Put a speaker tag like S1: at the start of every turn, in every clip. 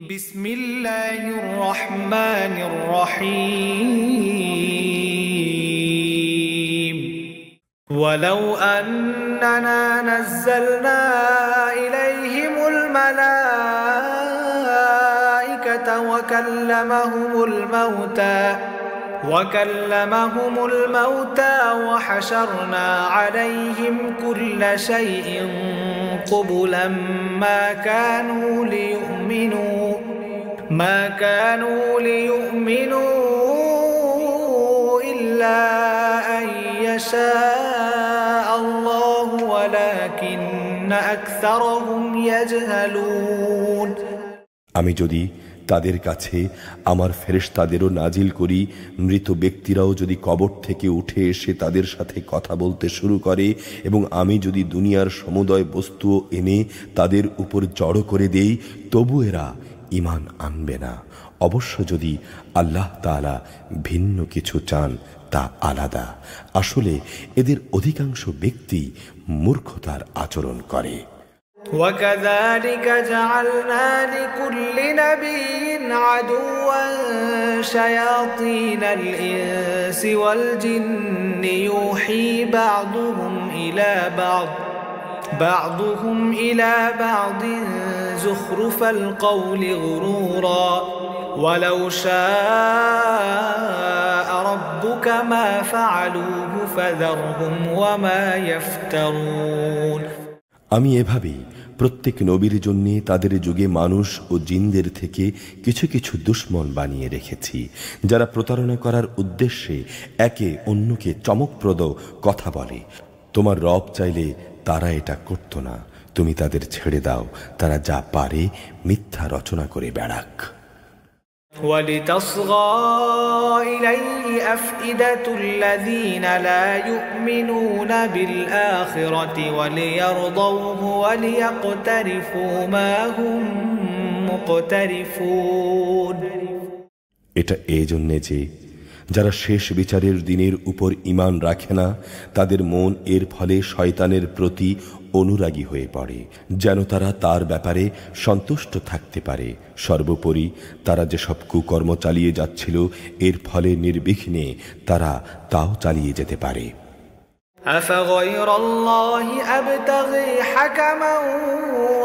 S1: বিসমিল্লাহির রহমানির রহিম ওয়ালাউ আন্নানা নাযালনা ইলাইহিমুল মালাইকাতা وكلمهم الموتى وحشرنا عليهم كل شيء قبلا ما كانوا ليؤمنوا إلا أن يشاء الله ولكن أكثرهم يجهلون
S2: আমি যদি তাদের কাছে আমার ফেরেশতাদেরও নাজিল করি, মৃত ব্যক্তিরাও যদি কবর থেকে উঠে এসে তাদের সাথে কথা বলতে শুরু করে, এবং আমি যদি দুনিয়ার সমুদয় বস্তু এনে তাদের উপর জড়ো করে দেই, তবু এরা ঈমান আনবে না। অবশ্য যদি আল্লাহ তাআলা ভিন্ন কিছু চান তা আলাদা। আসলে এদের অধিকাংশ ব্যক্তি মূর্খতার আচরণ করে।
S1: وكذلك جعلنا لكل نبي عدوا شياطين الإنس والجن يوحي بعضهم إلى بعض زخرف القول غرورا ولو شاء ربك ما فعلوه فذرهم وما يفترون।
S2: আমি এভাবেই প্রত্যেক নবীর জন্য তাদের যুগে মানুষ ও জিনদের থেকে কিছু কিছু দুশমন বানিয়ে রেখেছি, যারা প্রতারণা করার উদ্দেশ্যে একে অন্যকে চমকপ্রদ কথা বলে। তোমার রব চাইলে তারা এটা করত না। তুমি তাদের ছেড়ে দাও, তারা যা পারে মিথ্যা রচনা করে বেড়াক।
S1: وَلِتَصْغَى إِلَيْهِ أَفْئِدَةُ الَّذِينَ لَا يُؤْمِنُونَ بِالْآخِرَةِ وَلِيَرْضَوْهُ وَلِيَقْتَرِفُوا مَا هُمْ مُقْتَرِفُونَ।
S2: এটা এই জন্যে যে যারা শেষ বিচারের দিনের উপর ঈমান রাখে না, তাদের মন এর ফলে শয়তানের প্রতি অনুরাগী হয়ে পড়ে, যেন তারা তার ব্যাপারে সন্তুষ্ট থাকতে পারে। সর্বোপরি তারা যেসব কুকর্ম চালিয়ে যাচ্ছিল, এর ফলে নির্বিঘ্নে তারা তাও চালিয়ে যেতে পারে।
S1: أفغير الله أبتغي حكما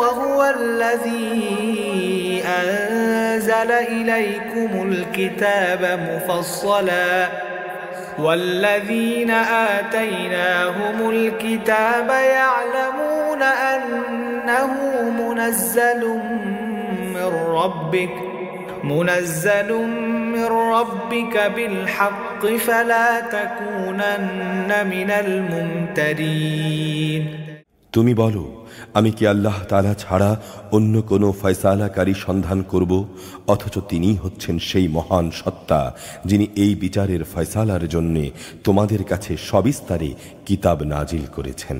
S1: وهو الذي أنزل إليكم الكتاب مفصلا والذين آتيناهم الكتاب يعلمون أنه منزل من ربك بالحق فلا تكونن من الممترين।
S2: তুমি বলো, আমি কি আল্লাহ তাআলা ছাড়া অন্য কোনো ফয়সালাকারী সন্ধান করব? অথচ তিনি হচ্ছেন সেই মহান সত্তা, যিনি এই বিচারের ফয়সালার জন্যে তোমাদের কাছে সবিস্তারে কিতাব নাজিল করেছেন।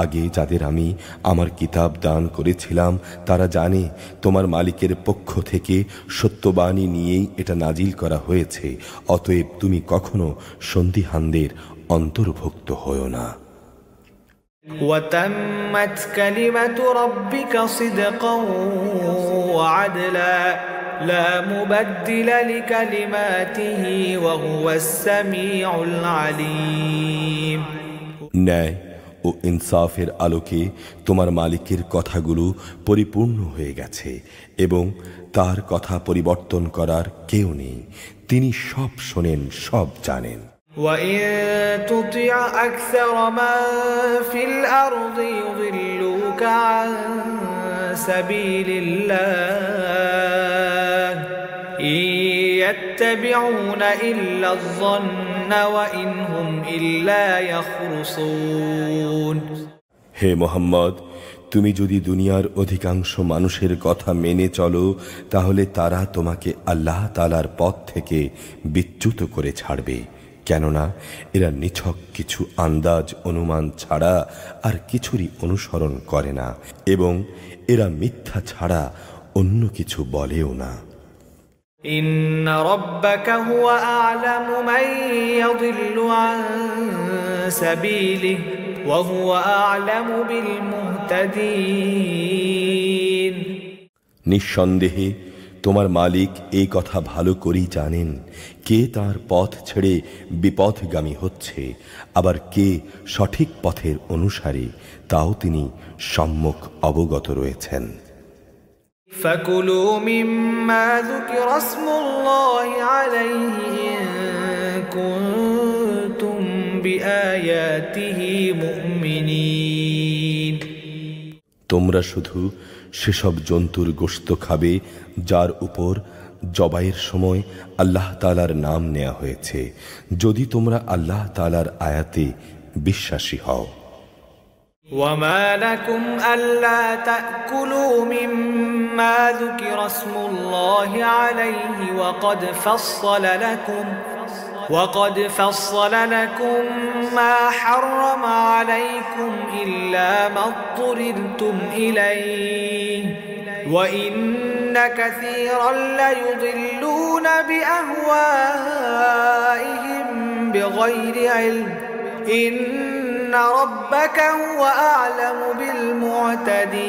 S2: আগে যাদের আমি আমার কিতাব দান করেছিলাম, তারা জানে তোমার মালিকের পক্ষ থেকে সত্যবাণী নিয়েই এটা নাজিল করা হয়েছে। অতএব তুমি কখনো সন্দিহানদের অন্তর্ভুক্ত হও না।
S1: وتمت كلمة ربك صدقا وعدلا لا مبدل لكلماته وهو السميع العليم।
S2: ন্যায় ও ইনসাফের আলোকে তোমার মালিকের কথাগুলো পরিপূর্ণ হয়ে গেছে, এবং তার কথা পরিবর্তন করার কেউ নেই। তিনি সব শোনেন, সব জানেন।
S1: وَإِن تُطِعْ أَكْثَرَ مَن فِي الْأَرْضِ يُضِلُّوكَ عَن سَبِيلِ اللَّهِ إِن يَتَّبِعُونَ إِلَّا الظَّنَّ وَإِنْ هُمْ إِلَّا يَخْرُصُونَ।
S2: হে মুহাম্মদ, তুমি যদি দুনিয়ার অধিকাংশ মানুষের কথা মেনে চলো, তাহলে তারা তোমাকে আল্লাহ তাআলার পথ থেকে বিচ্যুত করে ছাড়বে। কেননা এরা নিছক কিছু আন্দাজ অনুমান ছাড়া আর কিছুরই অনুসরণ করে না, এবং এরা মিথ্যা ছাড়া অন্য কিছু বলেও না।
S1: إن ربك هو أعلم من يضل عن سبيله وهو أعلم بالمهتدين।
S2: নিঃসন্দেহে তোমার মালিক এই কথা ভালো করেই জানেন কে তার পথ ছেড়ে বিপথগামী হচ্ছে, আবার কে সঠিক পথের অনুসারী তাও তিনি সম্যক অবগত রয়েছেন।
S1: فَكُلُوا مِمَّا ذُكِرَ اسْمُ اللَّهِ عَلَيْهِ إِن كُنتُم بِآيَاتِهِ مُؤْمِنِينَ।
S2: তোমরা শুধু সেসব জন্তুর গোশত খাবে যার উপর জবাইয়ের সময় আল্লাহ তাআলার নাম নেওয়া হয়েছে, যদি তোমরা আল্লাহ তাআলার আয়াতে বিশ্বাসী হও।
S1: وَمَا لَكُمْ أَلَّا تَأْكُلُوا مِمَّا ذُكِرَ اسْمُ اللَّهِ عَلَيْهِ وَقَدْ فَصَّلَ لَكُم مَّا حَرَّمَ عَلَيْكُمْ إِلَّا مَا اضْطُرِرْتُمْ إِلَيْهِ وَإِنَّ كَثِيرًا لَّيُضِلُّونَ بِأَهْوَائِهِم بِغَيْرِ عِلْمٍ إِنَّ رَبَّكَ هُوَ أَعْلَمُ بِالْمُعْتَدِينَ।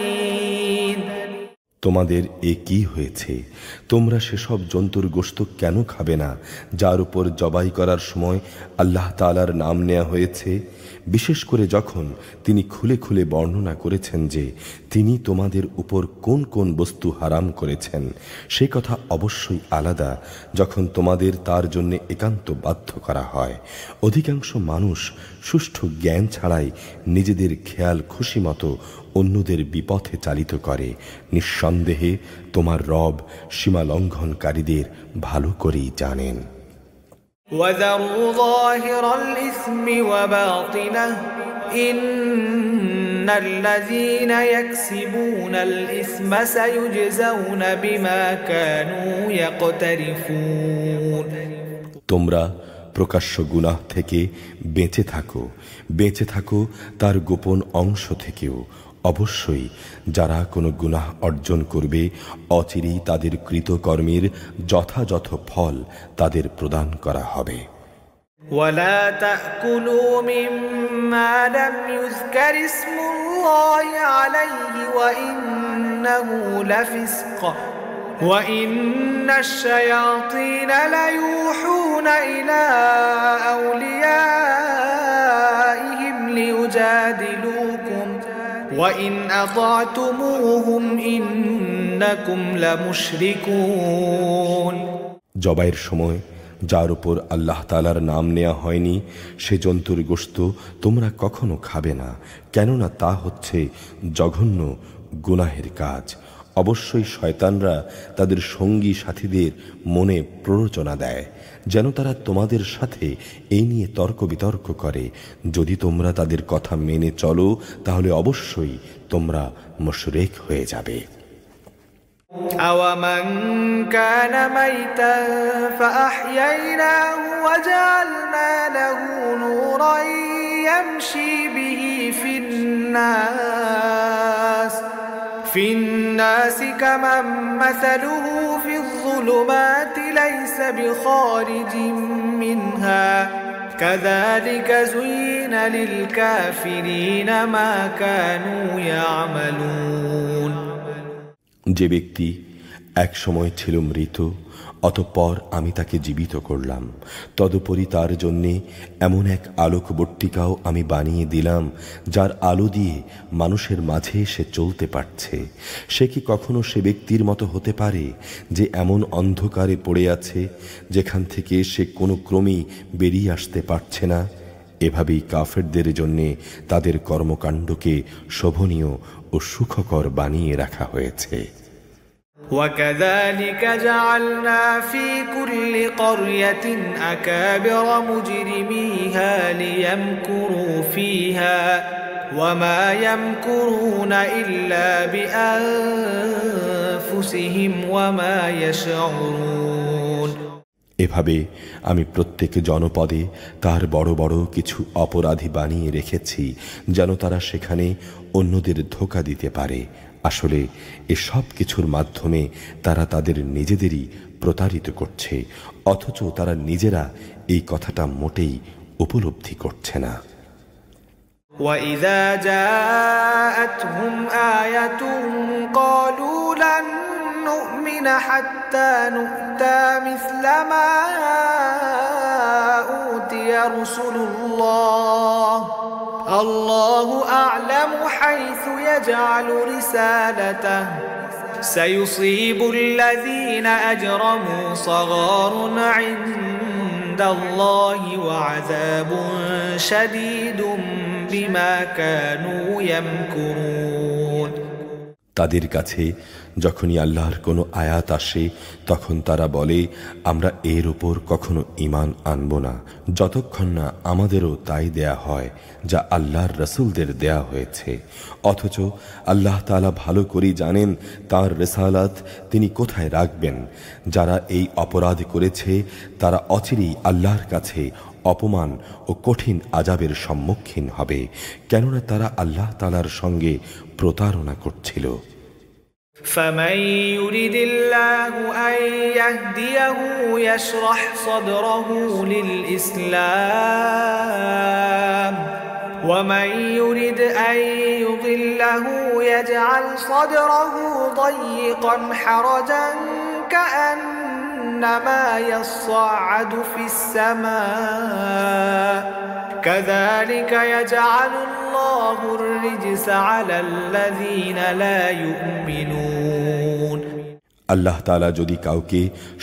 S2: তোমাদের এ কি হয়েছে? তোমরা সেসব জন্তুর গোশত কেন খাবে না যার উপর জবাই করার সময় আল্লাহ তাআলার নাম নেওয়া হয়েছে? বিশেষ করে যখন তিনি খুলে খুলে বর্ণনা করেছেন যে তিনি তোমাদের উপর কোন কোন বস্তু হারাম করেছেন, সে কথা অবশ্যই আলাদা যখন তোমাদের তার জন্য একান্ত বাধ্য করা হয়। অধিকাংশ মানুষ সুষ্ঠু জ্ঞান ছাড়াই নিজেদের খেয়াল খুশি মতো অন্যদের বিপথে চালিত করে। নিঃসন্দেহে তোমার রব সীমা লঙ্ঘনকারীদের ভালো করেই জানেন।
S1: وَذَرُوا ظَاهِرَ الْإِثْمِ وَبَاطِنَهُ إِنَّ الَّذِينَ يَكْسِبُونَ الْإِثْمَ سَيُجْزَوْنَ بِمَا كَانُوا يَقْتَرِفُونَ।
S2: তোমরা প্রকাশ্য গুনাহ থেকে বেঁচে থাকো তার গোপন অংশ থেকেও। অবশ্যই যারা কোনো গুনাহ অর্জন করবে অচিরেই তাদের কৃতকর্মের যথাযথ ফল তাদের প্রদান করা হবে।
S1: وَلَا تَأْكُلُوا مِمَّا لَمْ يُذْكَرِ اسْمُ اللَّهِ عَلَيْهِ وَإِنَّهُ لَفِسْقٌ وَإِنَّ الشَّيَاطِينَ لَيُوحُونَ إِلَى أَوْلِيَائِهِمْ لِيُجَادِلُوكُمْ وَإِنْ أَطَعْتُمُوهُمْ إِنَّكُمْ لَمُشْرِكُونَ।
S2: জবাইয়ের সময় যার উপর আল্লাহ তাআলার নাম নেওয়া হয়নি সে জন্তুর গোশত তোমরা কখনো খাবে না, কেননা তা হচ্ছে জঘন্য গুনাহের কাজ। অবশ্যই শয়তানরা তাদের সঙ্গী সাথীদের মনে প্ররোচনা দেয় যেন তারা তোমাদের সাথে এই নিয়ে তর্ক বিতর্ক করে। যদি তোমরা তাদের কথা মেনে চলো তাহলে অবশ্যই তোমরা মুশরিক হয়ে যাবে।
S1: أَوَمَنْ كَانَ مَيْتًا فَأَحْيَيْنَاهُ وَجَعَلْنَا لَهُ نُورًا يَمْشِي بِهِ فِي النَّاسِ كَمَنْ مَثَلُهُ فِي الظُّلُمَاتِ لَيْسَ بِخَارِجٍ مِنْهَا كَذَلِكَ زُيِّنَ لِلْكَافِرِينَ مَا كَانُوا يَعْمَلُونَ।
S2: যে ব্যক্তি এক সময় ছিল মৃত, অতঃপর আমি তাকে জীবিত করলাম, তদুপরি তার জন্যে এমন এক আলোকবর্তিকাও আমি বানিয়ে দিলাম যার আলো দিয়ে মানুষের মাঝে সে চলতে পারছে। সে কি কখনো সে ব্যক্তির মতো হতে পারে যে এমন অন্ধকারে পড়ে আছে যেখান থেকে সে কোনো ক্রমেই বেরিয়ে আসতে পারছে না? এভাবেই কাফেরদের জন্যে তাদের কর্মকাণ্ডকে শোভনীয় ও সুখকর বানিয়ে রাখা হয়েছে।
S1: وَكَذَلِكَ جَعَلْنَا فِي كُلِّ قَرْيَةٍ أَكَابِرَ مُجْرِمِيهَا لِيَمْكُرُوا فِيهَا وَمَا يَمْكُرُونَ إِلَّا بِأَنفُسِهِمْ وَمَا يَشْعُرُونَ।
S2: এভাবে আমি প্রত্যেক জনপদে তার বড় বড় কিছু অপরাধী বানিয়ে রেখেছি যেন তারা সেখানে অন্যদের ধোঁকা দিতে পারে। আসলে এসব কিছুর মাধ্যমে তারা তাদের নিজেদেরই প্রতারিত করছে, অথচ তারা নিজেরা এই কথাটা মোটেই উপলব্ধি করছে না।
S1: وَإِذَا جَاءَتْهُمْ آيَةٌ قَالُوا لَن نُّؤْمِنَ نؤمن حتى نؤتى مثل ما أوتي رسل الله الله أعلم حيث يجعل رسالته سيصيب الذين أجرموا صغار عند الله وعذاب شديد بما كانوا يمكرون
S2: তাদের কাছে যখনই আল্লাহর কোনো আয়াত আসে তখন তারা বলে আমরা এর উপর কখনো ঈমান আনব না যতক্ষণ না আমাদেরও তাই দেয়া হয় যা আল্লাহর রাসূলদের দেয়া হয়েছে অথচ আল্লাহ তাআলা ভালো করেই জানেন তার রিসালাত তিনি কোথায় রাখবেন যারা এই অপরাধ করেছে তারা অচিরেই আল্লাহর কাছে অপমান ও কঠিন আযাবের সম্মুখীন হবে কেননা তারা আল্লাহ তাআলার সঙ্গে প্রতারণা করছিল
S1: فمن يرد الله أن يهديه يشرح صدره للإسلام ومن يرد أن يضله يجعل صدره ضيقا حرجا كأنما يصعد في السماء كذلك يجعل الله الرجس على الذين لا يؤمنون
S2: আল্লাহ তাআলা যদি কাউকে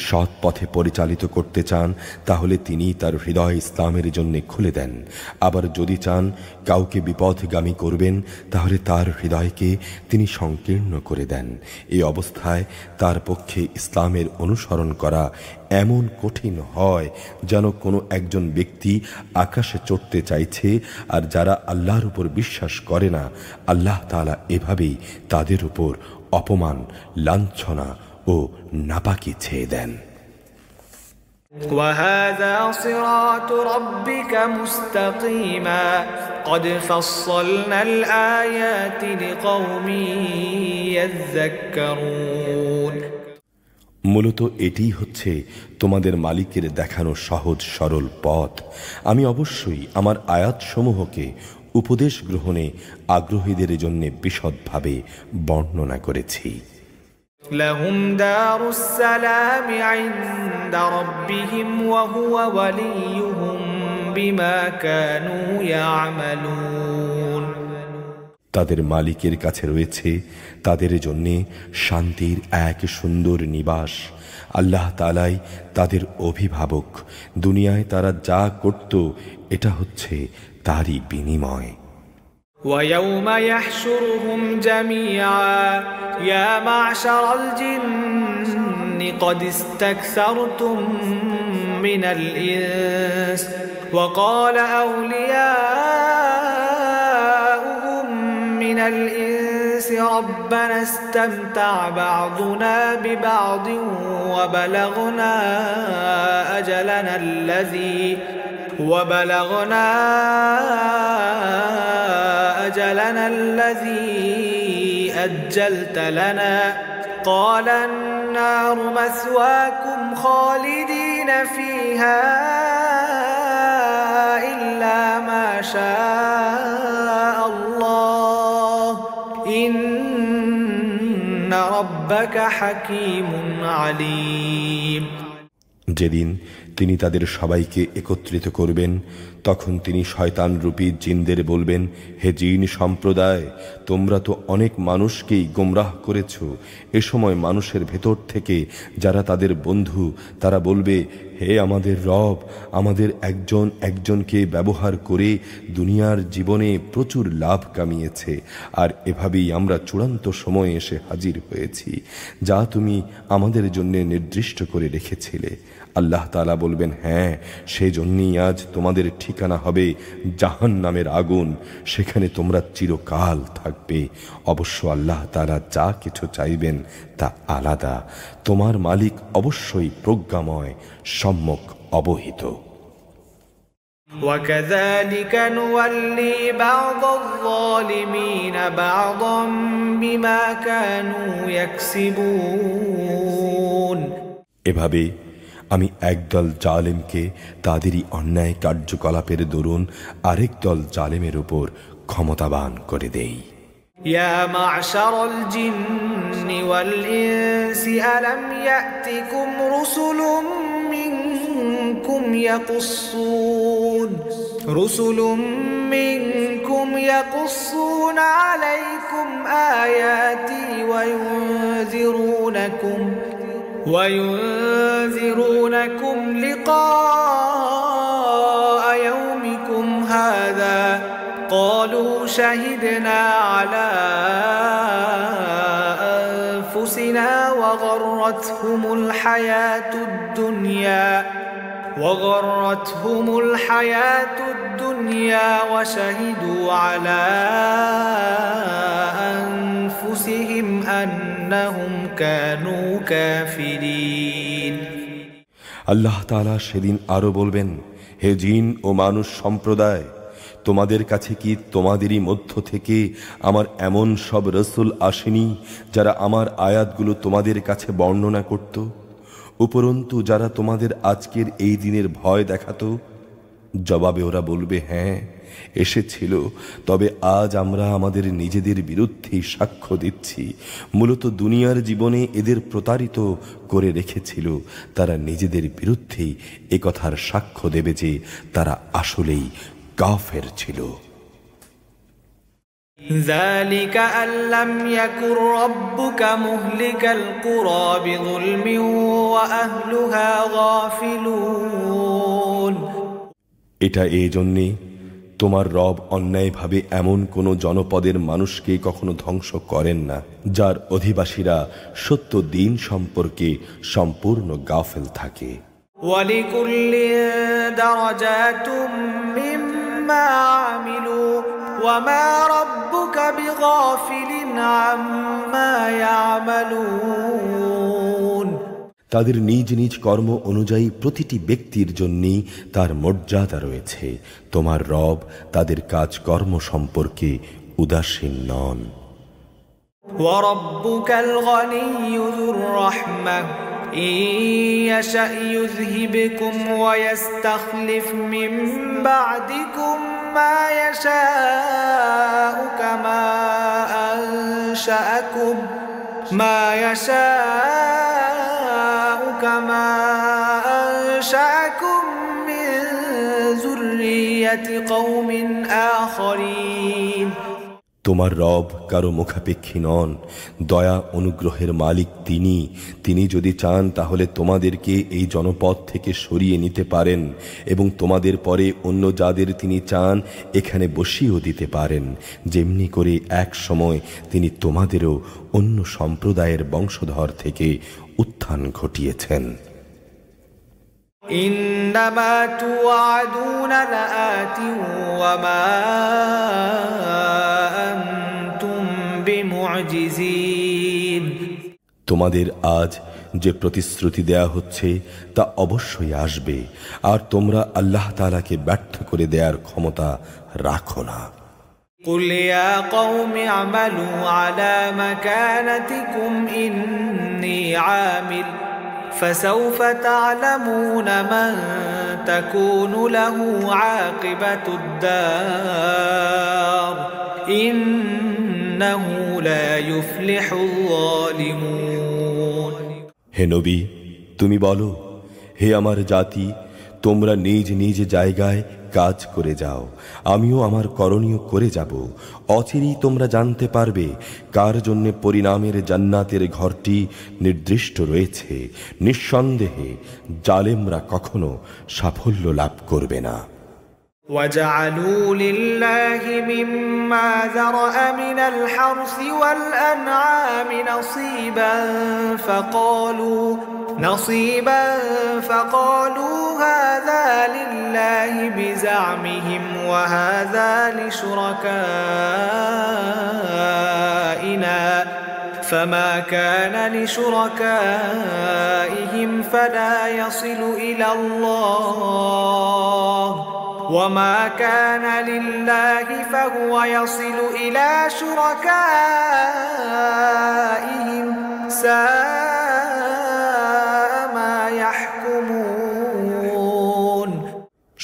S2: সৎ পথে পরিচালিত করতে চান তাহলে তিনি তার হৃদয় ইসলামের জন্য খুলে দেন আবার যদি চান কাউকে বিপথগামী করবেন তাহলে তার হৃদয়কে তিনি সংকীর্ণ করে দেন এই অবস্থায় তার পক্ষে ইসলামের অনুসরণ করা এমন কঠিন হয় যেন কোনো একজন ব্যক্তি আকাশে চড়তে চাইছে আর যারা আল্লাহর উপর বিশ্বাস করে না আল্লাহ তাআলা এভাবেই তাদের উপর অপমান লাঞ্ছনা ও নাপাকি ছেয়ে দেন
S1: وهذا صراط ربك مستقيما قد فصلنا الآيات لقوم يذكرون
S2: মূলত এটিই হচ্ছে তোমাদের মালিকের দেখানো সহজ সরল পথ আমি অবশ্যই আমার আয়াতসমূহকে উপদেশ গ্রহণে আগ্রহীদের জন্য বিশদভাবে বর্ণনা করেছি
S1: لهم دار السلام عند ربهم وهو وليهم بما كانوا يعملون
S2: তাদের মালিকের কাছে রয়েছে তাদের জন্য শান্তির এক সুন্দর নিবাস আল্লাহ তাআলাই তাদের অভিভাবক দুনিয়ায় তারা যা করত এটা হচ্ছে তারই বিনিময়
S1: ويوم يحشرهم جميعا يا معشر الجن قد استكثرتم من الإنس وقال أولياؤهم من الإنس ربنا استمتع بعضنا ببعض وبلغنا أجلنا الذي أجلت لنا قال النار مثواكم خالدين فيها إلا ما شاء الله إن ربك حكيم عليم
S2: যেদিন তিনি তাদের সবাইকে একত্রিত করবেন তখন তিনি শয়তান রূপী জিনদের বলবেন হে জিন সম্প্রদায় তোমরা তো অনেক মানুষকেই গোমরাহ করেছো এ সময় মানুষের ভেতর থেকে যারা তাদের বন্ধু তারা বলবে হে আমাদের রব আমাদের একজন একজনকে ব্যবহার করে দুনিয়ার জীবনে প্রচুর লাভ কামিয়েছে আর এভাবেই আমরা চূড়ান্ত সময়ে এসে হাজির হয়েছি যা তুমি আমাদের জন্য নির্দিষ্ট করে রেখেছিলে আল্লাহ তাআলা বলবেন হ্যাঁ সেজন্যই আজ তোমাদের ঠিকানা হবে জাহান্নামের আগুন সেখানে তোমরা চিরকাল থাকবে অবশ্য আল্লাহ তাআলা যা কিছু চাইবেন তা আলাদা তোমার মালিক অবশ্যই প্রজ্ঞাময় সম্যক অবহিত
S1: وكذلك نولي بعض الظالمين بعضا بما كانوا يكسبون
S2: এভাবে আমি একদল জালেমকে তাদেরই অন্যায় কার্যকলাপের দরুন আরেক দল জালেমের উপর ক্ষমতাবান করে দেই
S1: يا معشر الجن والإنس ألم يأتكم رسل منكم يقصون عليكم آياتي وينذرونكم لقاء يومكم هذا قالوا شهدنا على أنفسنا وغرتهم الحياة الدنيا وشهدوا على أنفسهم أنهم كانوا كافرين
S2: আল্লাহ তাআলা সেদিন আরো বলবেন, হে জিন ও মানুষ সম্প্রদায়, তোমাদের কাছে কি তোমাদেরই মধ্য থেকে আমার এমন সব রসুল আসেনি যারা আমার আয়াতগুলো তোমাদের কাছে বর্ণনা করত, উপরন্তু যারা তোমাদের আজকের এই দিনের ভয় দেখাতো? জবাবে ওরা বলবে, হ্যাঁ এসেছিল, তবে আজ আমরা আমাদের নিজেদের বিরুদ্ধেই সাক্ষ্য দিচ্ছি। মূলত দুনিয়ার জীবনে এদের প্রতারিত করে রেখেছিল, তারা নিজেদের বিরুদ্ধেই একথার সাক্ষ্য দেবে যে তারা আসলেই কাফের ছিল।
S1: ذلك أن لم يكن ربك مهلك القرى بظلم وأهلها غافلون।
S2: এটা এই জন্যে, তোমার রব অন্যায়ভাবে এমন কোনো জনপদের মানুষকে কখনো ধ্বংস করেন না যার অধিবাসীরা সত্য দিন সম্পর্কে সম্পূর্ণ গাফেল থাকে।
S1: وَلِكُلٍّ دَرَجَاتٌ مِّمَّا عَمِلُوا وَمَا رَبُّكَ بِغَافِلٍ عَمَّا يَعْمَلُونَ।
S2: তাদের নিজ নিজ কর্ম অনুযায়ী প্রতিটি ব্যক্তির জন্যই তার মর্যাদা রয়েছে। তোমার রব তাদের কাজকর্ম সম্পর্কে উদাসীন নন।
S1: وَرَبُّكَ الْغَنِيُّ ذُو الرَّحْمَةِ إِن يَشَأْ يُذْهِبْكُمْ وَيَسْتَخْلِفْ مِن بَعْدِكُم مَّا يَشَاءُ كما أنشأكم من ذرية قوم آخرين।
S2: তোমার রব কারো মুখাপেক্ষী নন, দয়া অনুগ্রহের মালিক তিনি যদি চান তাহলে তোমাদেরকে এই জনপদ থেকে সরিয়ে নিতে পারেন এবং তোমাদের পরে অন্য যাদের তিনি চান এখানে বসিয়েও দিতে পারেন, যেমনি করে এক সময় তিনি তোমাদেরও অন্য সম্প্রদায়ের বংশধর থেকে উত্থান ঘটিয়েছেন।
S1: إنما توعدون لآت وما أنتم بمعجزين।
S2: তোমাদের আজ যে প্রতিশ্রুতি দেয়া হচ্ছে তা অবশ্যই আসবে, আর তোমরা আল্লাহ তাআলাকে ব্যর্থ করে দেওয়ার ক্ষমতা রাখো না।
S1: قل يا قوم اعملوا على مكانتكم إني عامل فسوف تعلمون من تكون له عاقبة الدار إنه لا يفلح الظالمون।
S2: হে নবী, তুমি বলো, হে আমার জাতি, তোমরা নিজ নিজ জায়গায় কাজ করে যাও, আমিও আমার করণীয় করে যাব। অচিরেই তোমরা জানতে পারবে কার জন্য পরিণামের জান্নাতের ঘরটি নির্দিষ্ট রয়েছে। নিঃসন্দেহে জালেমরা কখনো সাফল্য লাভ করবে না।
S1: وَجَعَلُوا لِلَّهِ مِمَّا ذَرَأَ مِنَ الْحَرْثِ وَالْأَنْعَامِ نَصِيبًا فَقَالُوا هَذَا لِلَّهِ بِزَعْمِهِمْ وَهَذَا لِشُرَكَائِنَا فَمَا كَانَ لِشُرَكَائِهِمْ فَلَا يَصِلُ إِلَى اللَّهِ وَمَا كَانَ لِلَّهِ فَهُوَ يَصِلُ إِلَى شُرَكَائِهِمْ سَاءَ مَا يَحْكُمُونَ।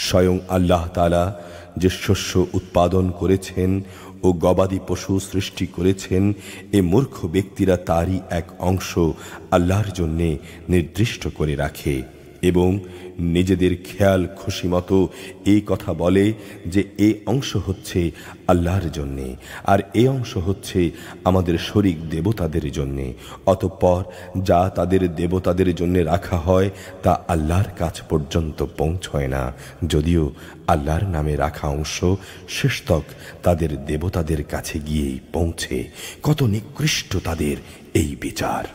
S2: স্বয়ং আল্লাহ তাআলা যে শস্য উৎপাদন করেছেন ও গবাদি পশু সৃষ্টি করেছেন, এ মূর্খ ব্যক্তিরা তারই এক অংশ আল্লাহর জন্যে নির্দিষ্ট করে রাখে এবং নিজেদের খেয়াল খুশি মতো এই কথা বলে যে এই অংশ হচ্ছে আল্লাহর জন্যে আর এই অংশ হচ্ছে আমাদের শরীক দেবতাদের জন্যে। অতঃপর যা তাদের দেবতাদের জন্য রাখা হয় তা আল্লাহর কাছ পর্যন্ত পৌঁছয় না, যদিও আল্লাহর নামে রাখা অংশ শেষতক তাদের দেবতাদের কাছে গিয়েই পৌঁছে। কত নিকৃষ্ট তাদের এই বিচার।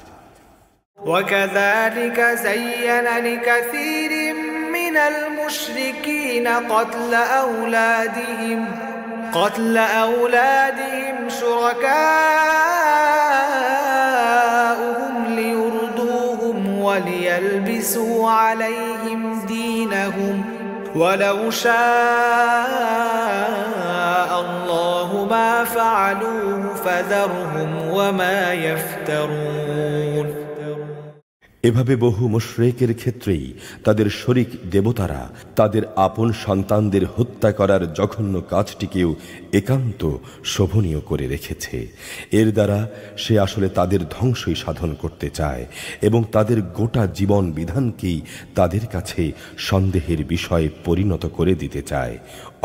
S1: وكذلك زين لكثير من المشركين قتل أولادهم شركاؤهم ليردوهم وليلبسوا عليهم دينهم ولو شاء الله ما فعلوه فذرهم وما يفترون।
S2: এভাবে বহু মুশরিকের ক্ষেত্রেই তাদের শরীক দেবতারা তাদের আপন সন্তানদের হত্যা করার জঘন্য কাজটিকেও একান্ত শোভনীয় করে রেখেছে। এর দ্বারা সে আসলে তাদের ধ্বংসই সাধন করতে চায় এবং তাদের গোটা জীবন বিধানকেই তাদের কাছে সন্দেহের বিষয়ে পরিণত করে দিতে চায়।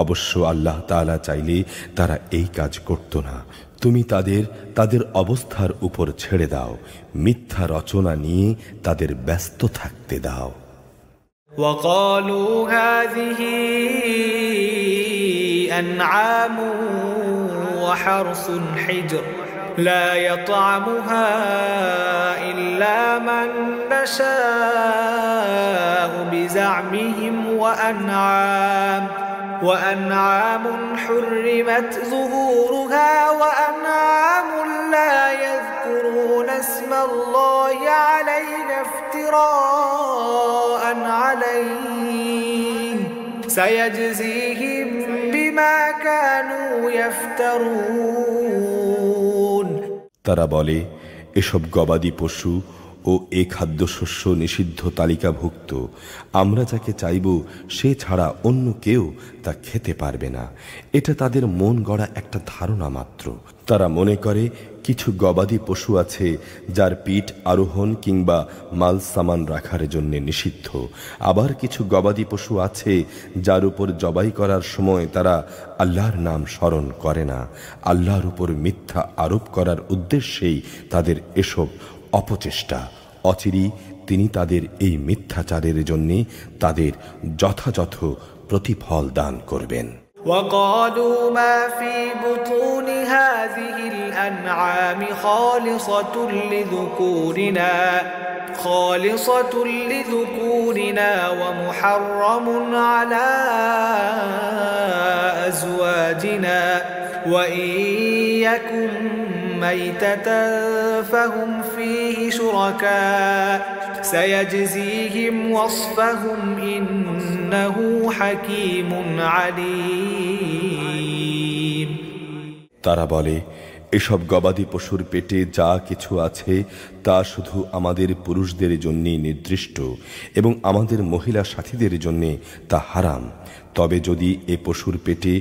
S2: অবশ্য আল্লাহ তাআলা চাইলে তারা এই কাজ করত না। তুমি তাদের অবস্থার উপর ছেড়ে দাও, মিথ্যা রচনা নিয়ে তাদের ব্যস্ত থাকতে দাও।
S1: وقالوا هذه أنعام وحرث حجر لا يطعمها إلا من نشاء بزعمهم وأنعام حرمت ظهورها وأنعام لا يذكرون اسم الله عليها افتراء عليه سيجزيهم بما كانوا يفترون।
S2: তারা বলে, এসব গবাদি পশু ও এ খাদ্যশস্য নিষিদ্ধ তালিকাভুক্ত, আমরা যাকে চাইব সে ছাড়া অন্য কেউ তা খেতে পারবে না। এটা তাদের মন গড়া একটা ধারণা মাত্র। তারা মনে করে কিছু গবাদি পশু আছে যার পিঠ আরোহণ কিংবা মাল সামান রাখার জন্য নিষিদ্ধ, আবার কিছু গবাদি পশু আছে যার উপর জবাই করার সময় তারা আল্লাহর নাম স্মরণ করে না। আল্লাহর উপর মিথ্যা আরোপ করার উদ্দেশ্যেই তাদের এসব অপচেষ্টা। অচিরেই তিনি তাদের এই মিথ্যাচারের জন্য তাদের যথাযথ প্রতিফল দান করবেন।
S1: وقالوا ما في بطون هذه الأنعام خالصة لذكورنا ومحرم على أزواجنا وإن يكن ميتة فهم فيه شركاء سيجزيهم وصفهم إنه حكيم عليم।
S2: তারা বলে, এসব গবাদি পশুর পেটে যা কিছু আছে তা শুধু আমাদের পুরুষদের জন্যই নির্দিষ্ট এবং আমাদের মহিলা সাথীদের জন্যে তা হারাম। তবে যদি এ পশুর পেটে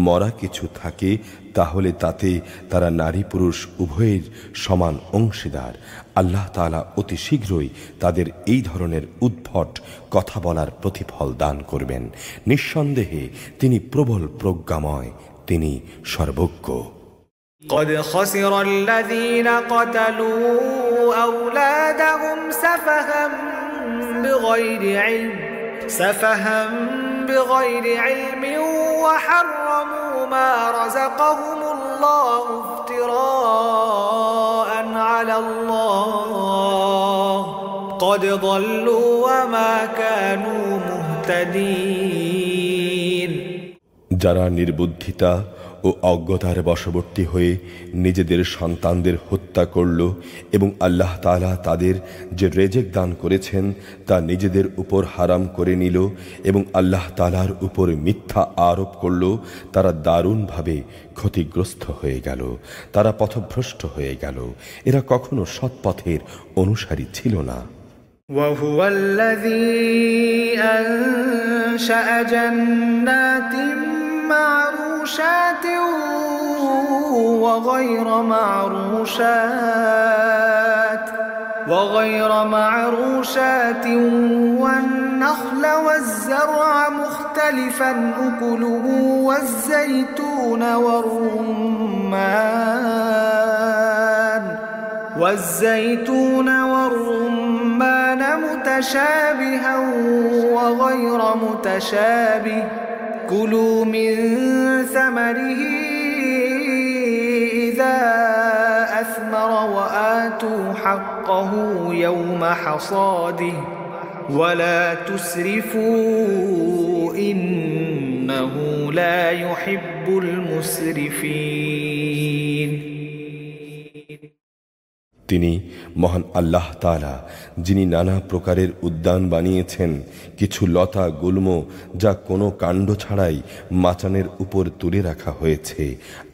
S2: মরা কিছু থাকে তাহলে তাতে তারা নারী পুরুষ উভয়ের সমান অংশীদার। আল্লাহ তাআলা অতি শীঘ্রই তাদের এই ধরনের উদ্ভট কথা বলার প্রতিফল দান করবেন। নিঃসন্দেহে তিনি প্রবল প্রজ্ঞাময়, তিনি সর্বজ্ঞ।
S1: قد خسر الذين قتلوا أولادهم سفها بغير علم وحرموا ما رزقهم الله افتراء على الله قد ضلوا وما كانوا مهتدين।
S2: যারা নির্বুদ্ধিতা ও অজ্ঞতার বশবর্তী হয়ে নিজেদের সন্তানদের হত্যা করল এবং আল্লাহ তাআলা তাদের যে রেজেক দান করেছেন তা নিজেদের উপর হারাম করে নিল এবং আল্লাহ তাআলার উপর মিথ্যা আরোপ করল, তারা দারুণভাবে ক্ষতিগ্রস্ত হয়ে গেল, তারা পথভ্রষ্ট হয়ে গেল। এরা কখনো সৎপথের অনুসারী ছিল না।
S1: وهو الذي أنشأ جنات معروشات وغير معروشات والنخل والزرع مختلفا أكله والزيتون والرمان متشابها وغير متشابه كلوا من ثمره إذا أثمر وآتوا حقه يوم حصاده ولا تسرفوا إنه لا يحب المسرفين।
S2: তিনি মহান আল্লাহ তাআলা, যিনি নানা প্রকারের উদ্যান বানিয়েছেন, কিছু লতা গুল্ম যা কোনো কাণ্ড ছাড়াই মাচানের উপর তুলে রাখা হয়েছে,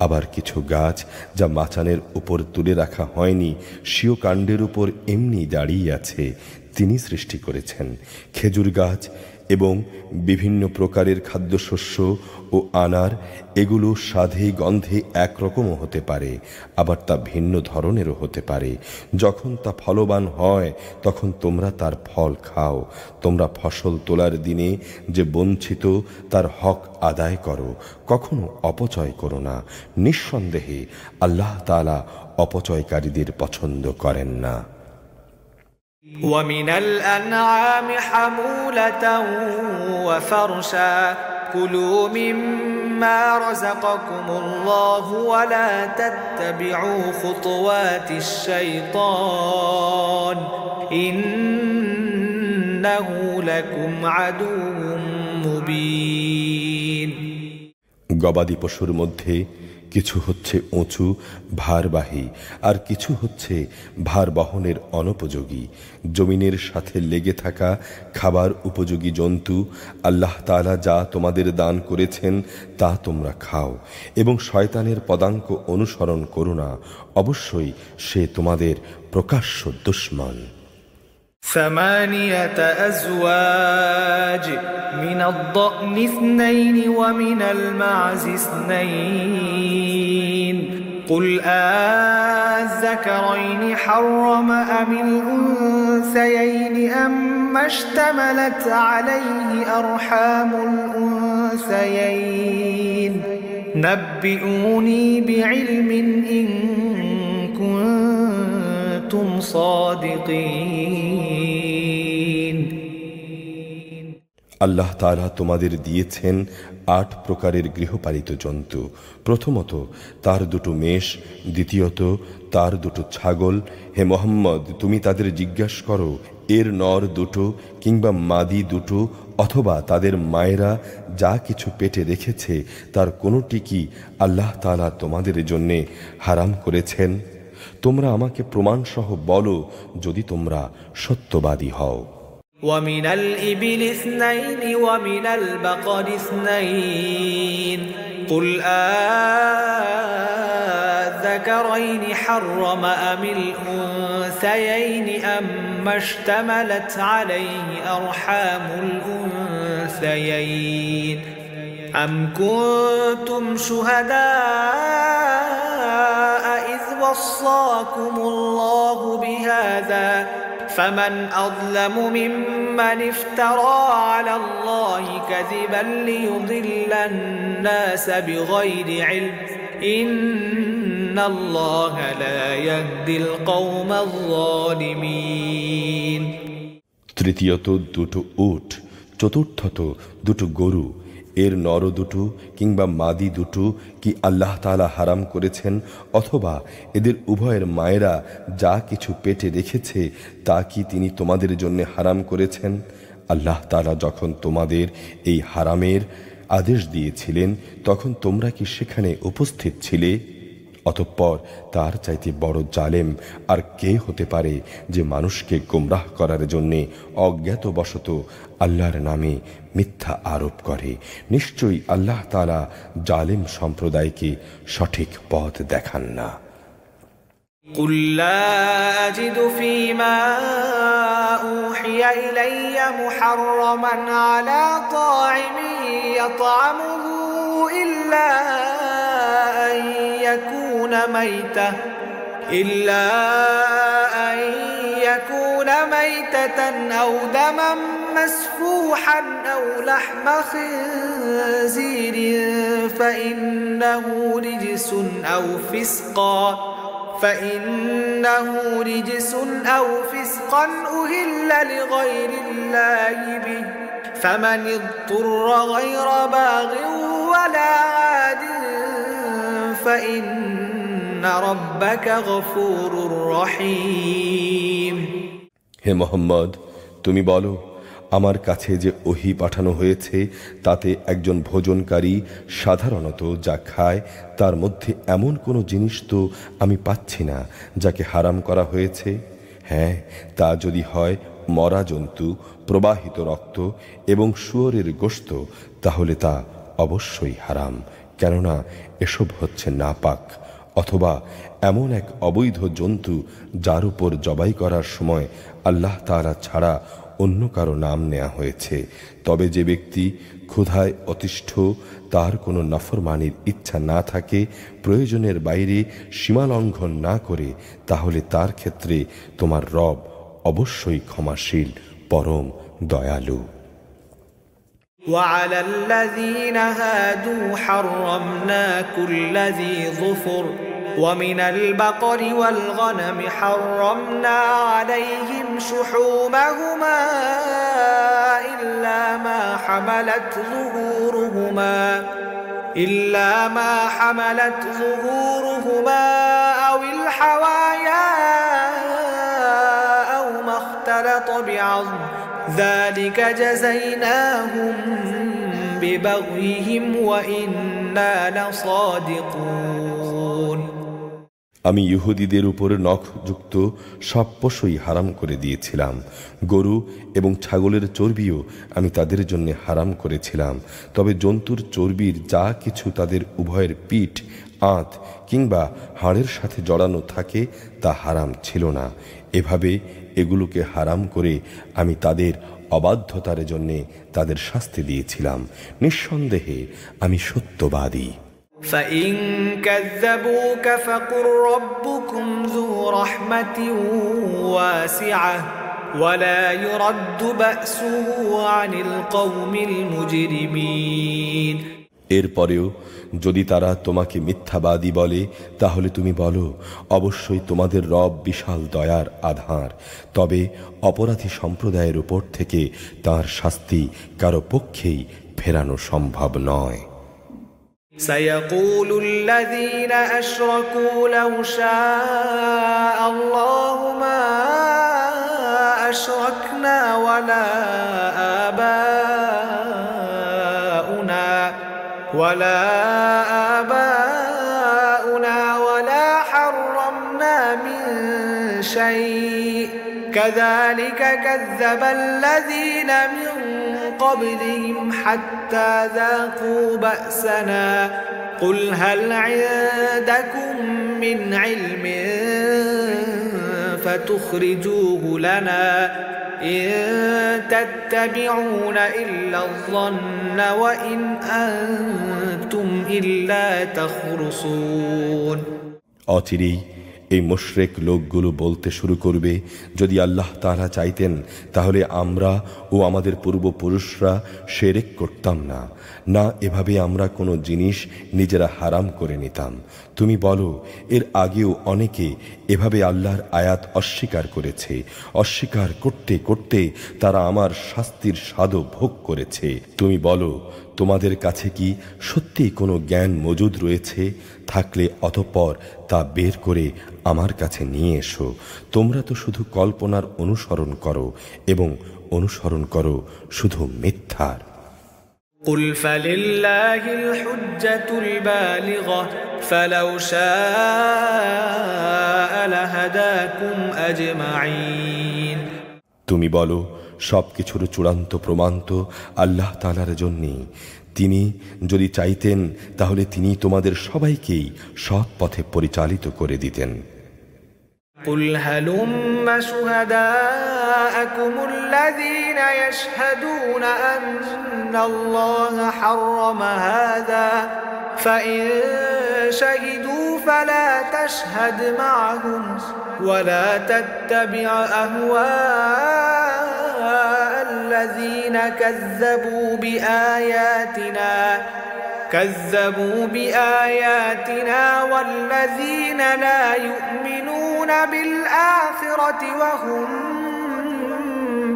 S2: আবার কিছু গাছ যা মাচানের উপর তুলে রাখা হয়নি, স্বীয় কাণ্ডের উপর এমনি দাঁড়িয়ে আছে, তিনি সৃষ্টি করেছেন। খেজুর গাছ এবং বিভিন্ন প্রকারের খাদ্যশস্য ও আনার, এগুলো স্বাদে গন্ধে একরকমও হতে পারে, আবার তা ভিন্ন ধরনেরও হতে পারে। যখন তা ফলবান হয় তখন তোমরা তার ফল খাও। তোমরা ফসল তোলার দিনে যে বঞ্চিত, তার হক আদায় করো, কখনো অপচয় করো না। নিঃসন্দেহে আল্লাহ তাআলা অপচয়কারীদের পছন্দ করেন না।
S1: ومن الأنعام حمولة وفرشا كلوا مما رزقكم الله ولا تتبعوا خطوات الشيطان إنه لكم عدو مبين।
S2: গবাদি পশুর মধ্যে কিছু হচ্ছে উঁচু ভারবাহী, আর কিছু হচ্ছে ভার বহনের অনুপযোগী। জমিনের সাথে লেগে থাকা খাবার উপযোগী জন্তু আল্লাহ তাআলা যা তোমাদের দান করেছেন তা তোমরা খাও, এবং শয়তানের পদাঙ্ক অনুসরণ করো না, অবশ্যই সে তোমাদের প্রকাশ্য দুশমন।
S1: ثمانية أزواج من الضأن اثنين ومن المعز اثنين قل أذكرين حرم أم الأنثيين أما اشتملت عليه أرحام الأنثيين نبئوني بعلم إن كنتم صادقين।
S2: আল্লাহ তাআলা তোমাদের দিয়েছেন ৮ প্রকারের গৃহপালিত জন্তু। প্রথমত তার দুটো মেষ, দ্বিতীয়ত তার দুটো ছাগল। হে মুহাম্মদ, তুমি তাদের জিজ্ঞাসা করো, এর নর দুটো কিংবা মাদি দুটো অথবা তাদের মায়েরা যা কিছু পেটে রেখেছে তার কোনোটি কি আল্লাহ তাআলা তোমাদের জন্যে হারাম করেছেন? তোমরা আমাকে প্রমাণসহ বলো যদি তোমরা সত্যবাদী হও।
S1: ومن الإبل اثنين ومن البقر اثنين قل أذكرين حرم أم الأنثيين أما اشتملت عليه أرحام الأنثيين أم كنتم شهداء إذ وصاكم الله بهذا فمن أظلم ممن افترى على الله كذبا ليضل الناس بغير علم إن الله لا يهدي القوم الظالمين।
S2: তৃতীয়ত দুটো উট, চতুর্থত দুটো গরু। এর নর দুটো কিংবা মাদি দুটো কি আল্লাহ তাআলা হারাম করেছেন, অথবা এদের উভয়ের মায়েরা যা কিছু পেটে রেখেছে তা কি তিনি তোমাদের জন্য হারাম করেছেন? আল্লাহ তাআলা যখন তোমাদের এই হারামের আদেশ দিয়েছিলেন তখন তোমরা কি সেখানে উপস্থিত ছিলে? অতঃপর তার চাইতে বড় জালেম আর কে হতে পারে যে মানুষকে গোমরাহ করার জন্যে অজ্ঞাতবশত আল্লাহর নামে মিথ্যা আরোপ করে। নিশ্চয়ই আল্লাহ তাআলা জালেম সম্প্রদায়কে সঠিক পথ দেখান না।
S1: قل لا أجد فيما أوحي إلي محرما على طاعم يطعمه إلا أن يكون ميتة أو دما مسفوحا أو لحم خنزير فإنه رجس أو فسقا أهل لغير الله به فمن اضطر غير باغ ولا عاد فإن ربك غفور رحيم।
S2: হে মোহাম্মদ, তুমি বলো, আমার কাছে যে ওহী পাঠানো হয়েছে তাতে একজন ভোজনকারী সাধারণত যা খায় তার মধ্যে এমন কোনো জিনিস তো আমি পাচ্ছি না যাকে হারাম করা হয়েছে। হ্যাঁ, তা যদি হয় মরা জন্তু, প্রবাহিত রক্ত এবং শুয়োরের গোশত, তাহলে তা অবশ্যই হারাম, কেননা এসব হচ্ছে নাপাক। অথবা এমন এক অবৈধ জন্তু যার উপর জবাই করার সময় আল্লাহ তাআলা ছাড়া অন্য কারো নাম নেওয়া হয়েছে। তবে যে ব্যক্তি ক্ষুধায় অতিষ্ঠ, তার কোনো নাফরমানির ইচ্ছা না থাকে, প্রয়োজনের বাইরে সীমা লঙ্ঘন না করে, তাহলে তার ক্ষেত্রে তোমার রব অবশ্যই ক্ষমাশীল, পরম দয়ালু।
S1: وعلى الذين هادوا حرمنا كل ذي ظفر ومن البقر والغنم حرمنا عليهم شحومهما إلا ما حملت ظهورهما أو الحوايا أو ما اختلط بعظم ذلك جزيناهم ببغيهم وإنا لصادقون।
S2: আমি ইহুদিদের উপর নখযুক্ত সব পশুই হারাম করে দিয়েছিলাম। গরু এবং ছাগলের চর্বিও আমি তাদের জন্য হারাম করেছিলাম। তবে জন্তুর চর্বির যা কিছু তাদের উভয়ের পিঠ, আঁত কিংবা হাড়ের সাথে জড়ানো থাকে তা হারাম ছিল না। এভাবে এগুলোকে হারাম করে আমি তাদের অবাধ্যতার জন্যে তাদের শাস্তি দিয়েছিলাম। নিঃসন্দেহে আমি সত্যবাদী।
S1: فإن كذبوك فقل ربكم ذو رحمة واسعة ولا يرد بأسه عن القوم المجرمين।
S2: এরপরেও যদি তারা তোমাকে মিথ্যাবাদী বলে, তাহলে তুমি বলো, অবশ্যই তোমাদের রব বিশাল দয়ার আধার, তবে অপরাধী সম্প্রদায়ের উপর থেকে তার শাস্তি কারো পক্ষেই ফেরানো সম্ভব নয়।
S1: سيقول الذين أشركوا لو شاء الله ما أشركنا ولا آباؤنا ولا حرمنا من شيء كذلك كذب الذين من قبلهم حتى ذاقوا بأسنا قل هل عندكم من علم فتخرجوه لنا إن تتبعون إلا الظن وإن أنتم إلا تخرصون।
S2: অচিরেই এই মুশরিক লোকগুলো বলতে শুরু করবে, যদি আল্লাহ তাআলা চাইতেন তাহলে আমরা ও আমাদের পূর্বপুরুষরা শিরক করতাম না, না এভাবে আমরা কোনো জিনিস নিজেরা হারাম করে নিতাম। তুমি বলো, এর আগেও অনেকে এভাবে আল্লাহর আয়াত অস্বীকার করেছে। অস্বীকার করতে করতে তারা আমার শাস্তির স্বাদও ভোগ করেছে। তুমি বলো, তোমাদের কাছে কি সত্যি কোনো জ্ঞান মজুদ রয়েছে? থাকলে অতঃপর তা বের করে আমার কাছে নিয়ে এসো। তোমরা তো শুধু কল্পনার অনুসরণ করো এবং অনুসরণ করো শুধু মিথ্যার।
S1: قل فلله الحجة البالغة فلو شاء لهداكم أجمعين।
S2: তুমি বলো, সবকিছুর চূড়ান্ত প্রমাণ তো আল্লাহ তাআলার জন্যই। তিনি যদি চাইতেন তাহলে তিনি তোমাদের সবাইকেই সৎ পথে পরিচালিত করে দিতেন।
S1: قل هلم شهداءكم الذين يشهدون أن الله حرم هذا فإن شهدوا فلا تشهد معهم ولا تتبع أهواء الذين كذبوا بآياتنا والذين لا يؤمنون بالآخرة وهم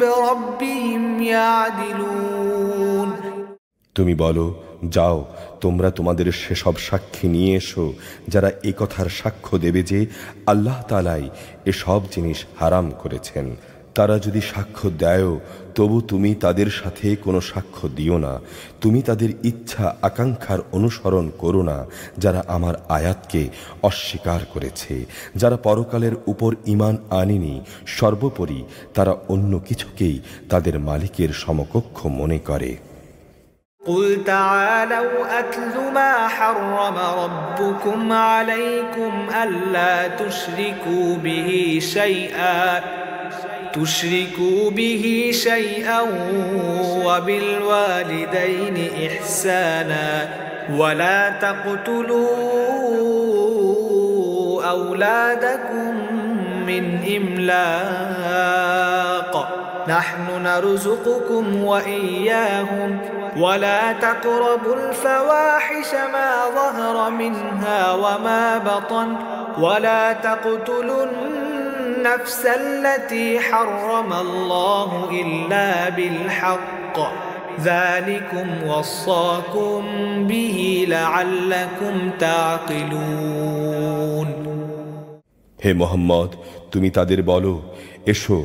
S1: بربهم يعدلون
S2: তুমি বলো, যাও, তোমরা তোমাদের সেসব সাক্ষী নিয়ে এসো যারা এ কথার সাক্ষ্য দেবে যে আল্লাহ তাআলাই এসব জিনিস হারাম করেছেন। তারা যদি সাক্ষ্য দেয় তবু তুমি তাদের সাথে কোনো সাক্ষ্য দিও না। তুমি তাদের ইচ্ছা আকাঙ্ক্ষার অনুসরণ করো না যারা আমার আয়াতকে অস্বীকার করেছে, যারা পরকালের উপর ঈমান আনেনি। সর্বোপরি তারা অন্য কিছুকেই তাদের মালিকের সমকক্ষ মনে করে।
S1: قل تعالوا أتل ما حرم ربكم عليكم ألا تشركوا به شيئا وبالوالدين إحسانا ولا تقتلوا أولادكم من إملاق نحن نرزقكم وإياهم ولا تقربوا الفواحش ما ظهر منها وما بطن ولا تقتلوا النفس التي حرم الله إلا بالحق ذلكم وصاكم به لعلكم تعقلون
S2: হে মুহাম্মদ, তুমি তাদের বলো, এসো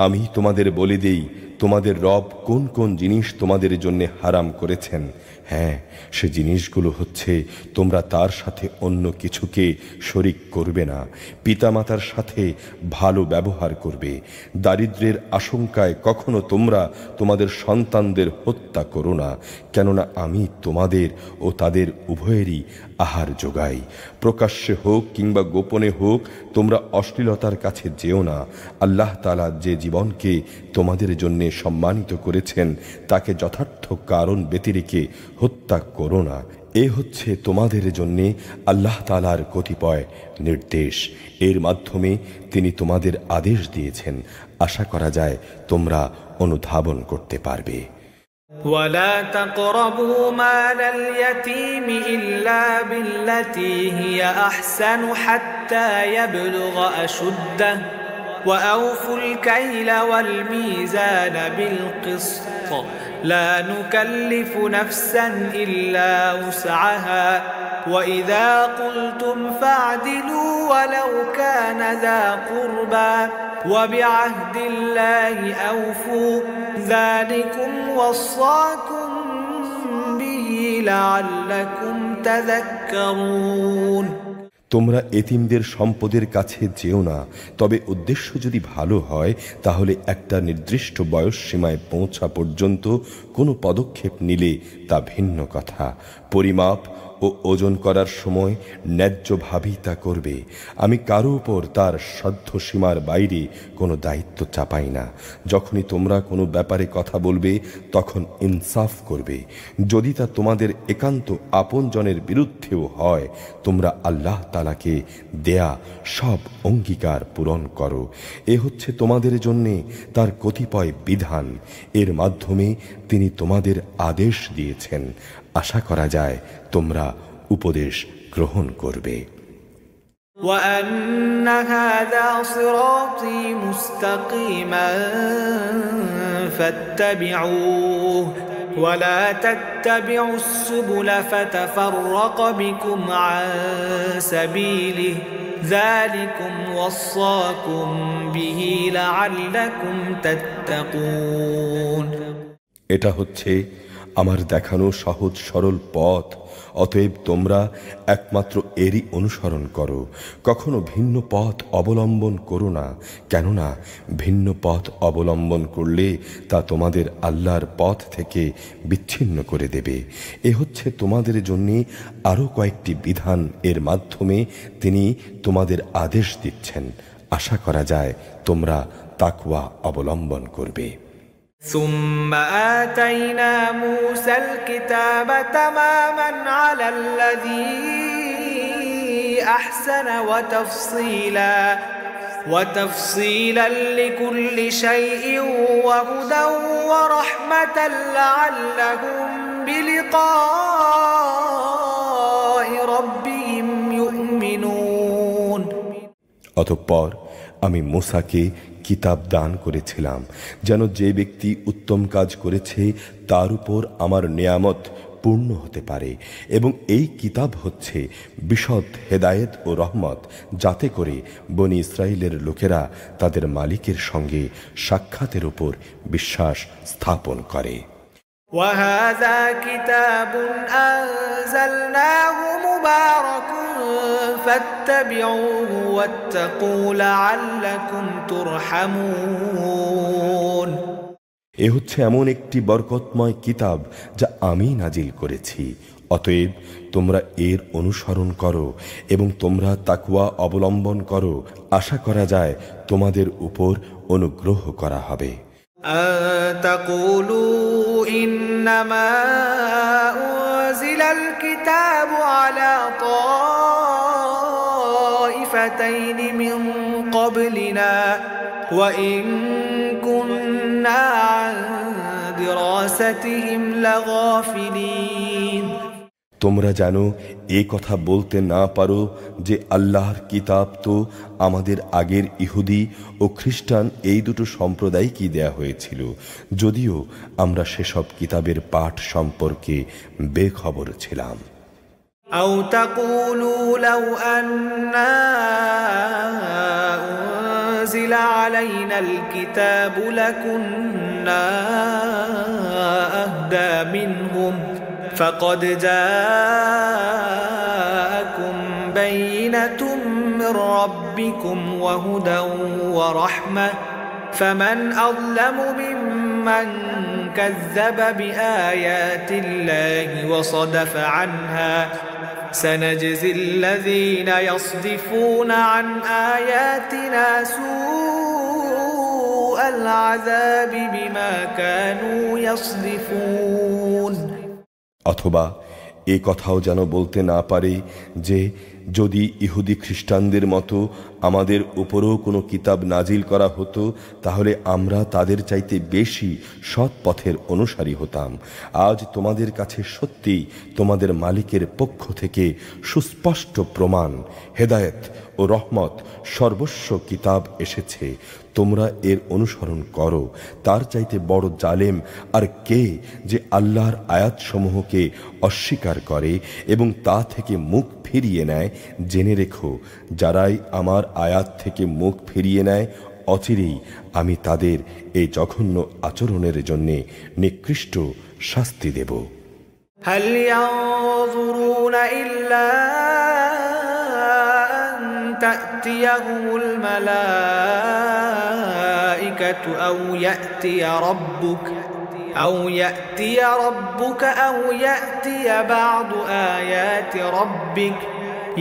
S2: আমি তোমাদের বলে দেই তোমাদের রব কোন কোন জিনিস তোমাদের জন্য হারাম করেছেন। হ্যাঁ, সে জিনিসগুলো হচ্ছে তোমরা তার সাথে অন্য কিছুকে শরিক করবে না, পিতামাতার সাথে ভালো ব্যবহার করবে, দারিদ্র্যের আশঙ্কায় কখনো তোমরা তোমাদের সন্তানদের হত্যা করো না, কেননা আমি তোমাদের ও তাদের উভয়েরই আহার যোগাই। প্রকাশ্যে হোক কিংবা গোপনে হোক তোমরা অশ্লীলতার কাছে যেও না। আল্লাহ তাআলা যে জীবনকে তোমাদের জন্য সম্মানিত করেছেন তাকে যথার্থ কারণ ব্যতিরেকে হত্যা করো না। এ হচ্ছে তোমাদের জন্য আল্লাহ তাআলার কতিপয় নির্দেশ, এর মাধ্যমে তিনি তোমাদের আদেশ দিয়েছেন। আশা করা যায় তোমরা অনুধাবন করতে পারবে।
S1: ولا تقربوا مال اليتيم إلا بالتي هي أحسن حتى يبلغ أشده وأوفوا الكيل والميزان بالقسط لا نكلف نفسا إلا وسعها وإذا قلتم فاعدلوا ولو كان ذا قربى وبعهد الله أوفوا ذلكم وصاكم به لعلكم تذكرون
S2: তোমরা এতিমদের সম্পদের কাছে যেও না, তবে উদ্দেশ্য যদি ভালো হয় তাহলে একটা নির্দিষ্ট বয়স সীমায় পৌঁছা পর্যন্ত কোনো পদক্ষেপ নিলে তা ভিন্ন কথা। পরিমাপ ও ওজন করার সময় ন্যায্যভাবেই তা করবে। আমি কারো উপর তার সাধ্য সীমার বাইরে কোনো দায়িত্ব চাপাই না। যখনই তোমরা কোনো ব্যাপারে কথা বলবে তখন ইনসাফ করবে। যদি তা তোমাদের একান্ত আপনজনের বিরুদ্ধেও হয়, তোমরা আল্লাহ তাআলাকে দেয়া সব অঙ্গীকার পূরণ করো। এ হচ্ছে তোমাদের জন্যে তার কতিপয় বিধান, এর মাধ্যমে তিনি তোমাদের আদেশ দিয়েছেন। আশা করা যায় তোমরা উপদেশ গ্রহণ করবে।
S1: وأن هذا صراطي مستقيما فاتبعوه ولا تتبعوا السبل فتفرق بكم عن سبيله ذلكم وصاكم به لعلكم تتقون
S2: এটা হচ্ছে আমার দেখানো সহজ সরল পথ, অতএব তোমরা একমাত্র এরই অনুসরণ করো। কখনো ভিন্ন পথ অবলম্বন করো না, কেননা ভিন্ন পথ অবলম্বন করলে তা তোমাদের আল্লাহর পথ থেকে বিচ্ছিন্ন করে দেবে। এ হচ্ছে তোমাদের জন্য আরও কয়েকটি বিধান, এর মাধ্যমে তিনি তোমাদের আদেশ দিচ্ছেন। আশা করা যায় তোমরা তাকওয়া অবলম্বন করবে।
S1: ثم آتينا موسى الكتاب تماما على الذي أحسن وتفصيلا لكل شيء وهدى ورحمة لعلهم بلقاء ربهم يؤمنون
S2: অতঃপর আমি মূসাকে কিতাব দান করেছিলাম যেন যে ব্যক্তি উত্তম কাজ করেছে তার উপর আমার নিয়ামত পূর্ণ হতে পারে, এবং এই কিতাব হচ্ছে বিশদ হেদায়েত ও রহমত, যাতে করে বনি ইসরাইলের লোকেরা তাদের মালিকের সঙ্গে সাক্ষাতের উপর বিশ্বাস স্থাপন করে।
S1: وهذا كتاب أنزلناه مبارك فاتبعوه واتقوا لعلكم ترحمون।
S2: এ হচ্ছে এমন একটি বরকতময় কিতাব যা আমি নাজিল করেছি, অতএব তোমরা এর অনুসরণ করো এবং তোমরা তাকওয়া অবলম্বন করো, আশা করা যায় তোমাদের উপর অনুগ্রহ করা হবে।
S1: তাকুলু ইন্নামা উনজিলাল কিতাবু আলা তাইফাতাইন মিন ক্বাবলিনা ওয়া ইন কুন্না আন দিরাসাতিহিম লাগাফিলিন।
S2: তোমরা জানো এ কথা বলতে না পারো যে আল্লাহর কিতাব তো আমাদের আগের ইহুদি ও খ্রিস্টান এই দুটো সম্প্রদায়কেই দেয়া হয়েছিল, যদিও আমরা সেসব কিতাবের পাঠ সম্পর্কে বেখবর ছিলাম।
S1: আও তাকুলু লাউ আন্না উনজিলা আলাইনাল কিতাবু লাকুন্না আহদা মিনহুম فقد جاءكم بينة من ربكم وهدى ورحمة فمن أظلم ممن كذب بآيات الله وصدف عنها سنجزي الذين يصدفون عن آياتنا سوء العذاب بما كانوا يصدفون।
S2: অথবা এ কথাও যেন বলতে না পারে যে যদি ইহুদি খ্রিস্টানদের মতো আমাদের উপরও কোনো কিতাব নাজিল করা হতো তাহলে আমরা তাদের চাইতে বেশি সৎ পথের অনুসারী হতাম। আজ তোমাদের কাছে সত্যি তোমাদের মালিকের পক্ষ থেকে সুস্পষ্ট প্রমাণ, হেদায়েত ও রহমত সর্বস্ব কিতাব এসেছে, তোমরা এর অনুসরণ করো। তার চাইতে বড় জালেম আর কে যে আল্লাহর আয়াতসমূহকে অস্বীকার করে এবং তা থেকে মুখ ফিরিয়ে নেয়? জেনে রেখো, যারাই আমার আয়াত থেকে মুখ ফিরিয়ে নেয় অচিরেই আমি তাদের এই জঘন্য আচরণের জন্য নিকৃষ্ট শাস্তি দেব।
S1: হাল ইয়ানজুরুনা ইল্লা আন তা'তিয়াহুমুল মালাইকাতু আও ইয়াতিয়া রাব্বুকা আও ইয়াতিয়া বা'দু আয়াতি রাব্বিক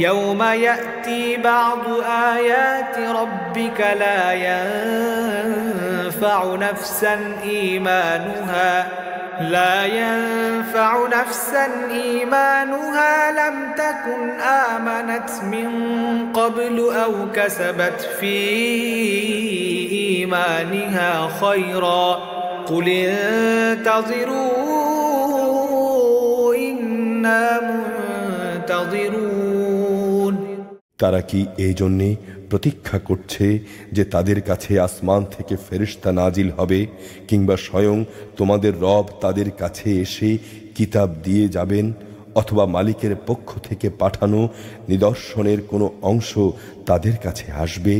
S1: يوم يأتي بعض آيات ربك لا ينفع نفسا إيمانها لم تكن آمنت من قبل أو كسبت في إيمانها خيرا قل انتظروا إنا منتظرون।
S2: তারা কি এই জন্যে প্রতীক্ষা করছে যে তাদের কাছে আসমান থেকে ফেরেশতা নাজিল হবে, কিংবা স্বয়ং তোমাদের রব তাদের কাছে এসে কিতাব দিয়ে যাবেন, অথবা মালিকের পক্ষ থেকে পাঠানো নিদর্শনের কোনো অংশ তাদের কাছে আসবে?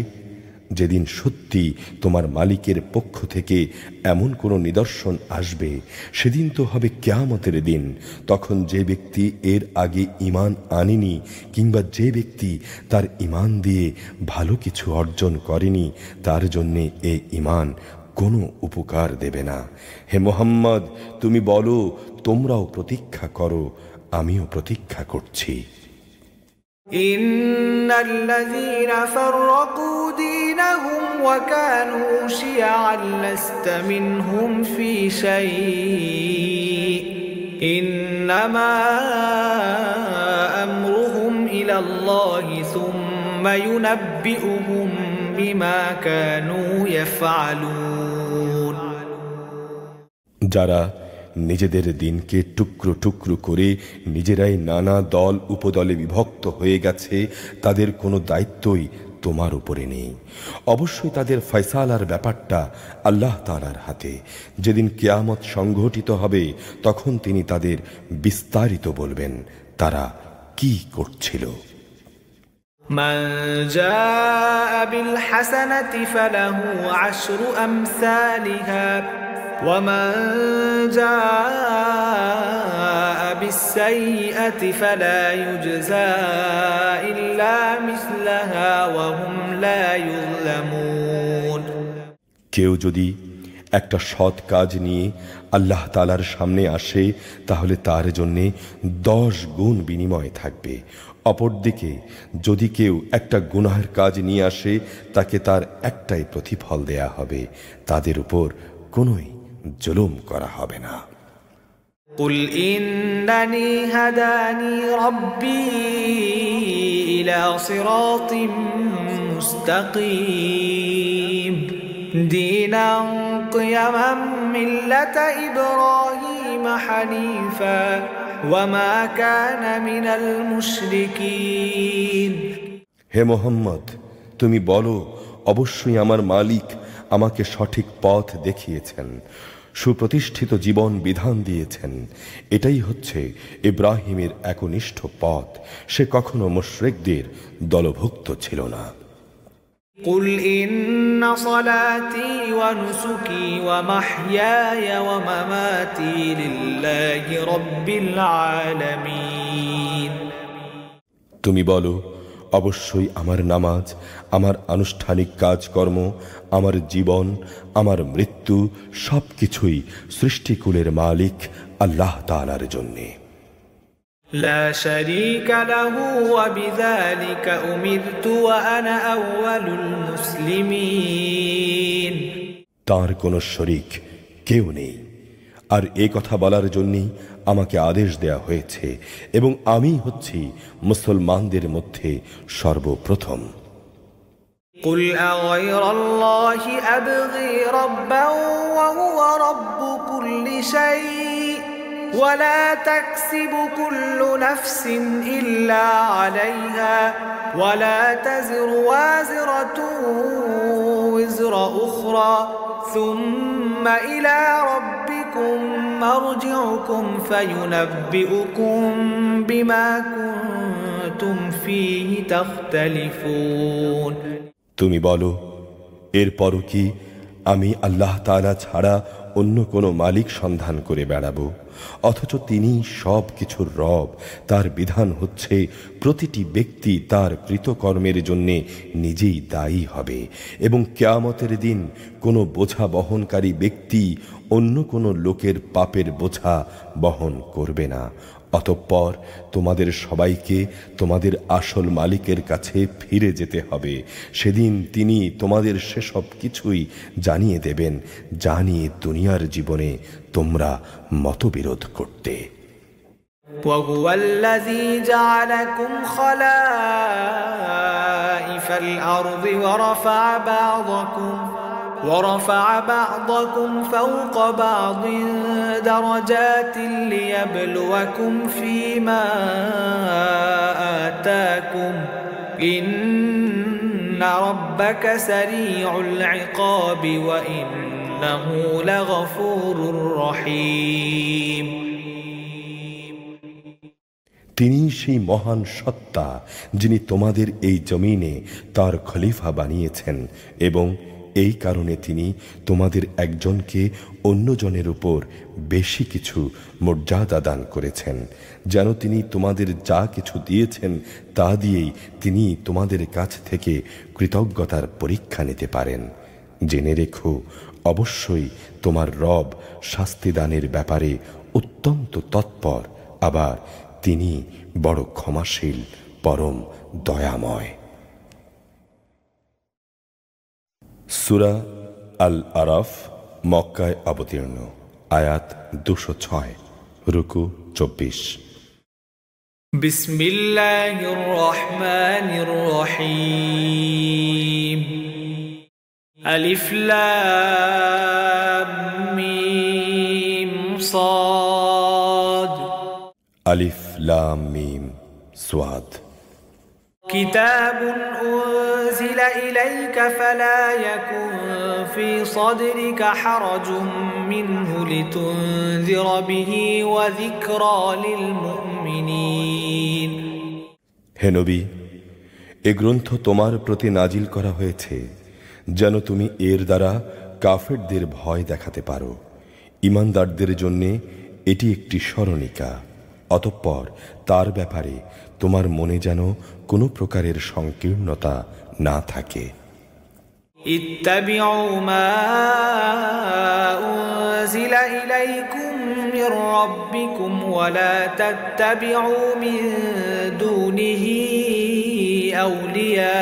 S2: যেদিন সত্যি তোমার মালিকের পক্ষ থেকে এমন কোনো নিদর্শন আসবে, সেদিন তো হবে কিয়ামতের দিন। তখন যে ব্যক্তি এর আগে ঈমান আনেনি, কিংবা যে ব্যক্তি তার ঈমান দিয়ে ভালো কিছু অর্জন করেনি, তার জন্যে এই ঈমান কোনো উপকার দেবে না। হে মুহাম্মদ, তুমি বলো, তোমরাও প্রতীক্ষা করো, আমিও প্রতীক্ষা করছি।
S1: ইন্নাল্লাযীনা ফাররাকু দীনাহুম ওয়া কানু শিয়া'আন লাস্তা মিনহুম ফী শাই'ইন ইন্নামা আমরুহুম ইলা إلى الله ثم ينبئهم بما كانوا يفعلون
S2: যারা নিজেদের দিনকে টুকরো টুকরো করে নিজেরাই নানা দল উপদলে বিভক্ত হয়ে গেছে, তাদের কোনো দায়িত্বই তোমার উপরে নেই। অবশ্যই তাদের ফয়সালার ব্যাপারটা আল্লাহ তাআলার হাতে। যেদিন কিয়ামত সংঘটিত হবে তখন তিনি তাদের বিস্তারিত বলবেন তারা কি করছিল।
S1: من جاء بالحسنة فله عشر أمثالها ومن جاء بالسيئة فلا يجزى إلا مثلها وهم لا يظلمون
S2: কেউ যদি একটা সৎ কাজ নিয়ে আল্লাহ তাআলার সামনে আসে তাহলে তার জন্যে 10 গুণ বিনিময় থাকবে। অপরদিকে যদি কেউ একটা গুনাহের কাজ নিয়ে আসে তাকে তার একটাই প্রতিফল দেয়া হবে, তাদের উপর কোনোই জুলুম করা হবে না।
S1: قل إنني هداني ربي إلى صراط مستقيم دينا قيما ملة إبراهيم حنيفا وما كان من المشركين
S2: হে মুহাম্মদ, তুমি বলো, অবশ্যই আমার মালিক আমাকে সঠিক পথ দেখিয়েছেন, সুপ্রতিষ্ঠিত জীবন বিধান দিয়েছেন। এটাই হচ্ছে ইব্রাহিমের একনিষ্ঠ পথ। সে কখনো মুশরিকদের দলভুক্ত ছিল না।
S1: قل إن صلاتي ونسكي ومحياي ومماتي لله رب العالمين
S2: তুমি বলো, অবশ্যই আমার নামাজ, আমার আনুষ্ঠানিক কাজকর্ম, আমার জীবন, আমার মৃত্যু সবকিছুই সৃষ্টিকুলের মালিক আল্লাহ তাআলার জন্যে।
S1: لا شريك له وبذلك أمرت وأنا أول المسلمين
S2: তার কোনো শরীক কেউ নেই, আর এ কথা বলার জন্যই আমাকে আদেশ দেয়া হয়েছে এবং আমি হচ্ছি মুসলমানদের মধ্যে সর্বপ্রথম।
S1: قل أغير الله أبغي ربا وهو رب كل شيء ولا تكسب كل نفس إلا عليها ولا تزر وازرة وزر أخرى ثم إلى ربكم مرجعكم فينبئكم بما كنتم فيه تختلفون
S2: তুমি বলো, এরপরও কি আমি আল্লাহ তাআলা ছাড়া অন্য কোনো মালিক সন্ধান করে বেড়াবো? অথচ তিনি সব কিছুর রব। তার বিধান হচ্ছে প্রতিটি ব্যক্তি তার কৃতকর্মের জন্যে নিজেই দায়ী হবে এবং কিয়ামতের দিন কোনো বোঝা বহনকারী ব্যক্তি অন্য কোনো লোকের পাপের বোঝা বহন করবে না। অতঃপর তোমাদের সবাইকে তোমাদের আসল মালিকের কাছে ফিরে যেতে হবে। সেদিন তিনি তোমাদের সেসব কিছুই জানিয়ে দেবেন যা নিয়ে দুনিয়ার জীবনে তোমরা মতবিরোধ করতে।
S1: وهو الذي جعلكم خلائف الأرض ورفع بعضكم فوق بعض درجات ليبلوكم فيما آتاكم إن ربك سريع العقاب وإنه لغفور رحيم
S2: তিনি সেই মহান সত্তা যিনি তোমাদের এই জমিনে তার খলিফা বানিয়েছেন এবং এই কারণে তিনি তোমাদের একজনকে অন্যজনের উপর বেশি কিছু মর্যাদা দান করেছেন, যেন তিনি তোমাদের যা কিছু দিয়েছেন তা দিয়েই তিনি তোমাদের কাছ থেকে কৃতজ্ঞতার পরীক্ষা নিতে পারেন। জেনে রেখো, অবশ্যই তোমার রব শাস্তিদানের ব্যাপারে অত্যন্ত তৎপর, আবার তিনি বড় ক্ষমাশীল, পরম দয়াময়। সূরা আল আরাফ মক্কায় অবতীর্ণ, আয়াত 206, রুকু 24।
S1: بسم الله الرحمن الرحيم ألف لام ميم صاد
S2: আলিফ লাম মিম সোয়াদ
S1: كتاب أنزل إليك فلا يكن في صدرك حرج منه لتنذر به وذكرى للمؤمنين
S2: হে নবী, এ গ্রন্থ তোমার প্রতি নাজিল করা হয়েছে যেন তুমি এর দ্বারা কাফেরদের ভয় দেখাতে পারো। ঈমানদারদের জন্য এটি একটি স্মরণিকা। অতঃপর তার ব্যাপারে তোমার মনে যেন কোনো প্রকারের সংকীর্ণতা না থাকে।
S1: ইত্তাবিউ মা উনজিলা ইলাইকুম মির রাব্বিকুম ওয়া লা তাত্তাবিউ মিন দুনিহি আউলিয়া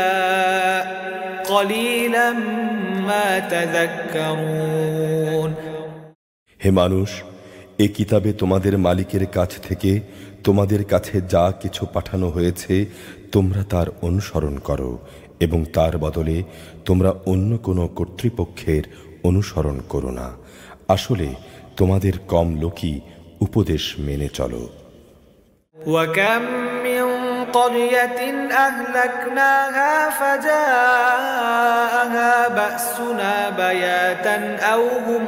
S1: ক্বালিলাম মা তাযাক্কারুন।
S2: হে মানুষ, এ কিতাবে তোমাদের মালিকের কাছ থেকে তোমাদের কাছে যা কিছু পাঠানো হয়েছে তোমরা তার অনুসরণ করো এবং তার বদলে তোমরা অন্য কোনো কর্তৃপক্ষের অনুসরণ করো না। আসলে তোমাদের কম লোকই উপদেশ মেনে চলো।
S1: وَكَمْ مِنْ قَرْيَةٍ أَهْلَكْنَاهَا فَجَاءَهَا بَأْسُنَا بَيَاتًا أَوْ هُمْ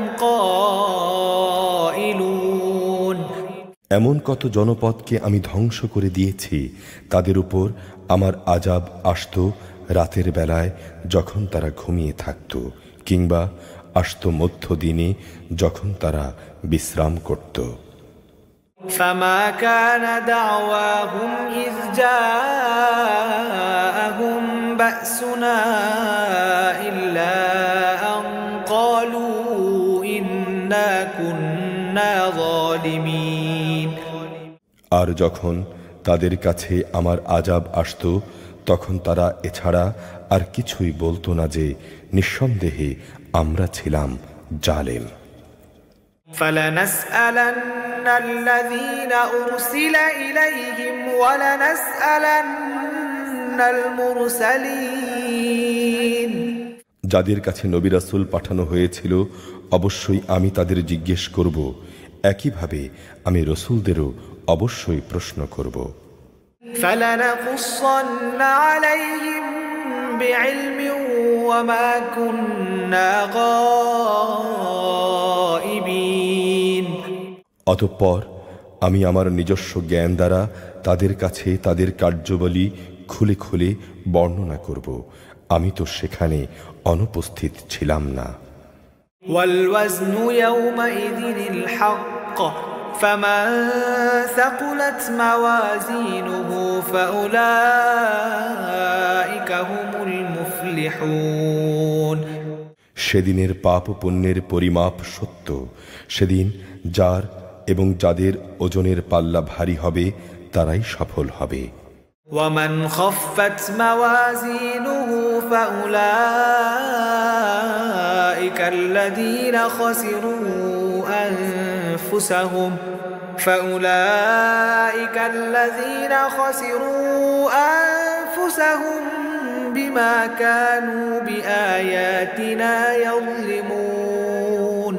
S1: قَائِلُونَ।
S2: এমন কত জনপদকে আমি ধ্বংস করে দিয়েছি, তাদের উপর আমার আযাব আসত রাতের বেলায় যখন তারা ঘুমিয়ে থাকত, কিংবা আসত মধ্যদিনে যখন তারা বিশ্রাম করত।
S1: فما كان دعواهم إذ جاءهم بأسنا إلا أن قالوا إنا كنا ظالمين।
S2: আর যখন তাদের কাছে আমার আযাব আসত তখন তারা এছাড়া আর কিছুই বলতো না যে নিঃসন্দেহে আমরা ছিলাম জালেম।
S1: فلنسألن الذين أرسل إليهم ولنسألن المرسلين।
S2: যাদের কাছে নবী রাসূল পাঠানো হয়েছিল অবশ্যই আমি তাদের জিজ্ঞেস করব, একইভাবে আমি রাসূলদেরও অবশ্যই প্রশ্ন করব।
S1: فلنقصن عليهم بعلم وما كنا غائبين।
S2: অতঃপর আমি আমার নিজস্ব জ্ঞান দ্বারা তাদের কাছে তাদের কার্যাবলী খুলে খুলে বর্ণনা করব। আমি তো সেখানে অনুপস্থিত ছিলাম না।
S1: والوزن يومئذ الحق فمن ثقلت موازينه فأولئك هم المفلحون।
S2: সেদিনের পাপ পুণ্যের পরিমাপ সত্য। সেদিন যার এবং যাদের ওজনের পাল্লা ভারী হবে তারাই সফল হবে।
S1: ومن خفت موازينه فأولئك الذين خسروا أنفسهم بما كانوا بآياتنا يظلمون।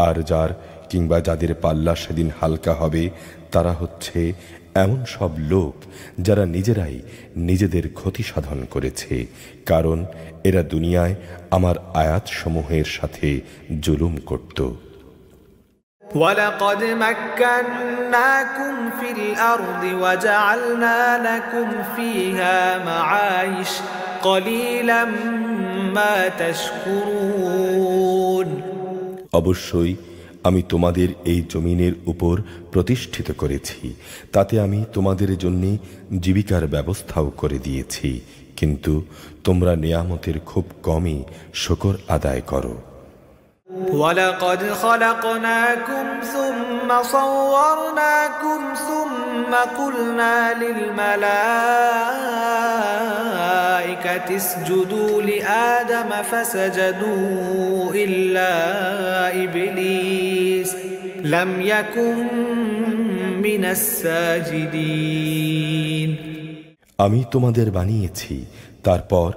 S2: আর যার কিংবা যাদের পাল্লা সেদিন হালকা হবে তারা হচ্ছে এমন সব লোক যারা নিজেরাই নিজেদের ক্ষতি সাধন করেছে, কারণ এরা দুনিয়ায় আমার আয়াতসমূহের সাথে জুলুম করত।
S1: وَلَقَدْ مَكَّنَّاكُمْ فِي الْأَرْضِ وَجَعَلْنَا لَكُمْ فِيهَا مَعَايِشَ قَلِيلًا مَا تَشْكُرُونَ।
S2: অবশ্যই আমি তোমাদের এই জমিনের উপর প্রতিষ্ঠিত করেছি, তাতে আমি তোমাদের জন্য জীবিকার ব্যবস্থাও করে দিয়েছি, কিন্তু তোমরা নিয়ামতের খুব কমই শুকর আদায় করো।
S1: وَلَقَدْ خَلَقْنَاكُمْ ثُمَّ صَوَّرْنَاكُمْ ثُمَّ قُلْنَا لِلْمَلَائِكَةِ اسْجُدُوا لِآدَمَ فَسَجَدُوا إِلَّا إِبْلِيسَ لَمْ يَكُنْ من الساجدين
S2: আমি তোমাদের বানিয়েছি, তারপর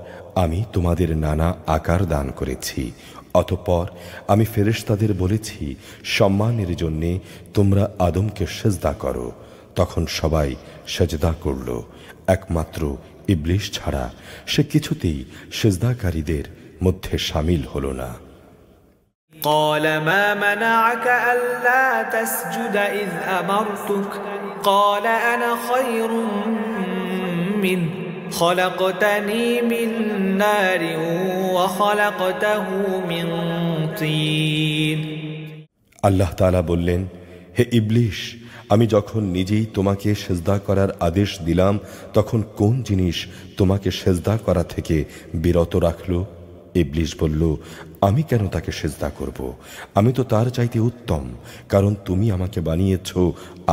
S2: আমি তোমাদের নানা আকার দান করেছি। অতঃপর আমি ফেরেশতাদের বলেছি, সম্মানের জন্যে তোমরা আদমকে সেজদা করো। তখন সবাই সেজদা করল, একমাত্র ইবলিস ছাড়া। সে কিছুতেই সেজদাকারীদের মধ্যে শামিল হল না।
S1: قال ما منعك ألا تسجد إذ أمرتك قال أنا خير منه خلقتني من نار وخلقته من طين
S2: আল্লাহ তাআলা বললেন, হে ইবলিস, আমি যখন নিজেই তোমাকে সেজদা করার আদেশ দিলাম, তখন কোন জিনিস তোমাকে সেজদা করা থেকে বিরত রাখলো? ইবলিস বলল, আমি কেন তাকে সেজদা করব? আমি তো তার চাইতে উত্তম, কারণ তুমি আমাকে বানিয়েছ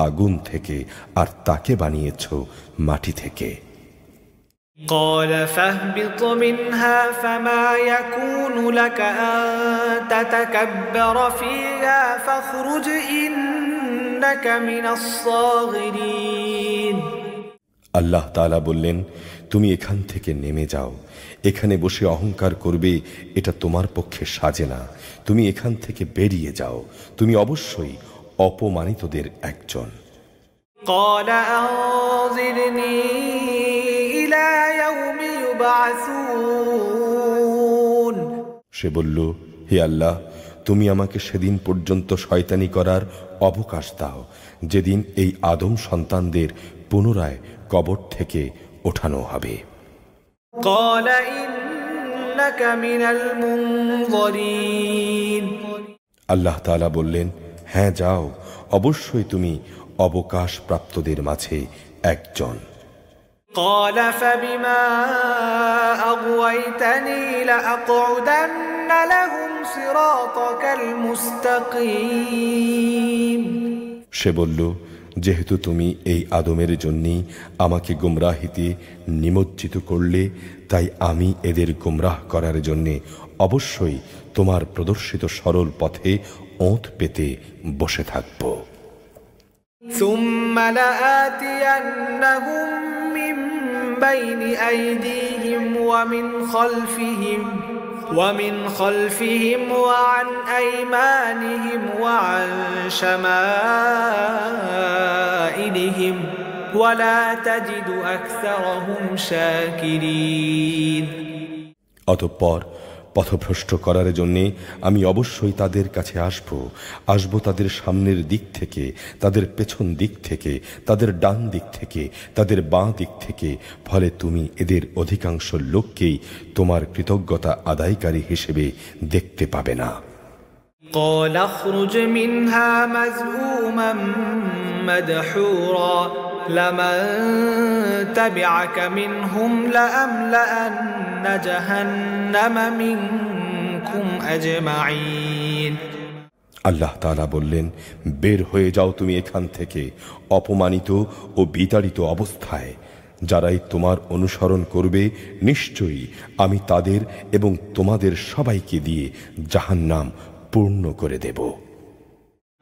S2: আগুন থেকে আর তাকে বানিয়েছ মাটি থেকে।
S1: قال فاهبط منها فما يكون لك أن تتكبر فيها فاخرج إنك من الصاغرين
S2: আল্লাহ তাআলা বললেন, তুমি এখান থেকে নেমে যাও। এখানে বসে অহংকার করবে, এটা তোমার পক্ষে সাজে না। তুমি এখান থেকে বেরিয়ে যাও, তুমি অবশ্যই অপমানিতদের একজন।
S1: قال أنظرني إلى يوم يبعثون
S2: সে বলল, হে আল্লাহ, তুমি আমাকে সেদিন পর্যন্ত শয়তানি করার অবকাশ দাও, যেদিন এই আদম সন্তানদের পুনরায় কবর থেকে ওঠানো হবে।
S1: قال إنك من المنظرين
S2: আল্লাহ তাআলা বললেন, হ্যাঁ যাও, অবশ্যই তুমি অবকাশ প্রাপ্তদের মাঝে একজন।
S1: قال فبما أغويتني لأقعدن لهم صراطك المستقيم
S2: সে বলল, যেহেতু তুমি এই আদমের জন্যই আমাকে গুমরাহিতে নিমজ্জিত করলে, তাই আমি এদের গুমরাহ করার জন্যে অবশ্যই তোমার প্রদর্শিত সরল পথে ওঁত পেতে বসে থাকব।
S1: ثم لآتينهم من بين أيديهم ومن خلفهم وعن أيمانهم وعن شمائلهم ولا تجد أكثرهم شاكرين
S2: অতঃপর পথভ্রষ্ট করার জন্যে আমি অবশ্যই তাদের কাছে আসব তাদের সামনের দিক থেকে, তাদের পেছন দিক থেকে, তাদের ডান দিক থেকে, তাদের বাঁ দিক থেকে। ফলে তুমি এদের অধিকাংশ লোককেই তোমার কৃতজ্ঞতা আদায়কারী হিসেবে দেখতে পাবে না।
S1: قال اخرج منها مذءوما مدحورا لمن تبعك منهم لأملأن جهنم منكم أجمعين
S2: আল্লাহ তাআলা বললেন, বের হয়ে যাও তুমি এখান থেকে অপমানিত ও বিতাড়িত অবস্থায়। যারাই তোমার অনুসরণ করবে, নিশ্চয়ই আমি তাদের এবং তোমাদের সবাইকে দিয়ে জাহান্নাম পূর্ণ করে দেব।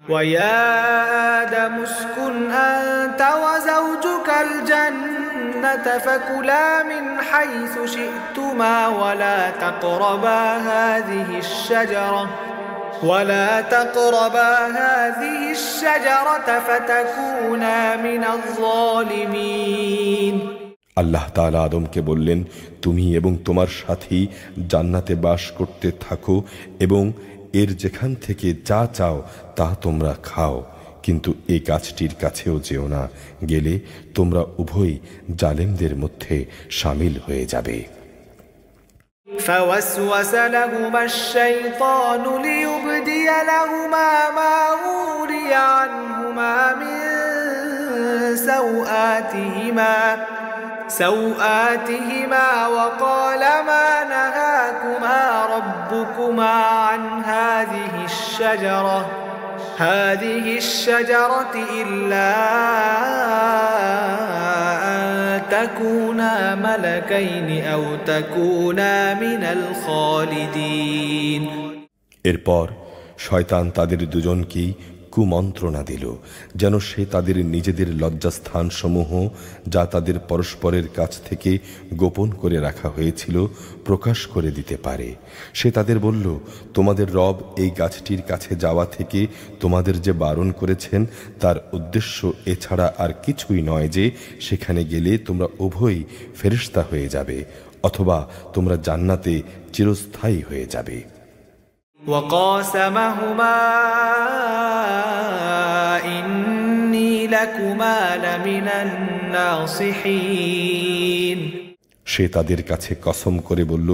S1: ويا آدم اسكن أنت وزوجك الجنة فكلا من حيث شئتما ولا تقربا هذه الشجرة فتكونا من الظالمين
S2: আল্লাহ তাআলা আদমকে বললেন, তুমি এবং তোমার সাথী জান্নাতে বাস করতে থাকো এবং এর যেখান থেকে যা চাও তা তোমরা খাও, কিন্তু এই গাছটির কাছেও যেও না, গেলে তোমরা উভয়ই জালেমদের মধ্যে শামিল হয়ে যাবে।
S1: فوسوس لهما الشيطان ليبدي لهما ما وري عنهما من سوآتهما وقال ما نهاكما ربكما عن هذه الشجرة إلا أن تكونا ملكين أو تكونا من الخالدين
S2: এরপর শয়তান তাদের দুজনকেই কুমন্ত্রণা দিল, যেন সে তাদের নিজেদের লজ্জাস্থানসমূহ যা তাদের পরস্পরের কাছ থেকে গোপন করে রাখা হয়েছিল প্রকাশ করে দিতে পারে। সে তাদের বলল, তোমাদের রব এই গাছটির কাছে যাওয়া থেকে তোমাদের যে বারণ করেছেন তার উদ্দেশ্য এছাড়া আর কিছুই নয় যে সেখানে গেলে তোমরা উভয়ই ফেরেশতা হয়ে যাবে অথবা তোমরা জান্নাতে চিরস্থায়ী হয়ে যাবে।
S1: وقاسمهما إني لكما لمن الناصحين
S2: সে তাদের কাছে কসম করে বলল,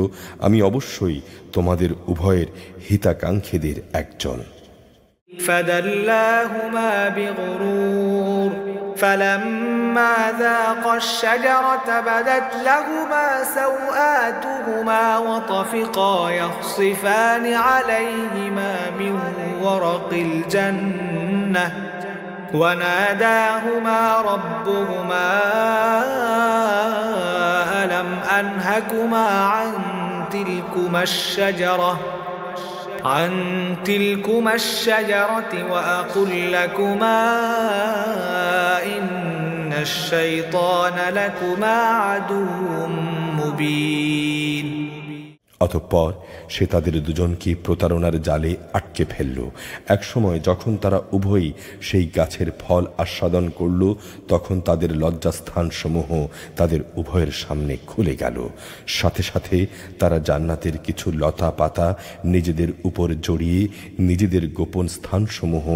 S2: আমি অবশ্যই তোমাদের উভয়ের হিতাকাঙ্ক্ষীদের একজন।
S1: فدلاهما بغرور فلما ذاقا الشجرة بدت لهما سوآتهما وطفقا يخصفان عليهما من ورق الجنة وناداهما ربهما ألم أنهكما عن تلكما الشجرة وأقل لكما إن الشيطان لكما عدو مبين
S2: অতঃপর সে তাদের দুজনকে প্রতারণার জালে আটকে ফেলল। একসময় যখন তারা উভয়ই সেই গাছের ফল আস্বাদন করল তখন তাদের লজ্জাস্থানসমূহ তাদের উভয়ের সামনে খুলে গেল। সাথে সাথে তারা জান্নাতের কিছু লতা পাতা নিজেদের উপর জড়িয়ে নিজেদের গোপন স্থানসমূহ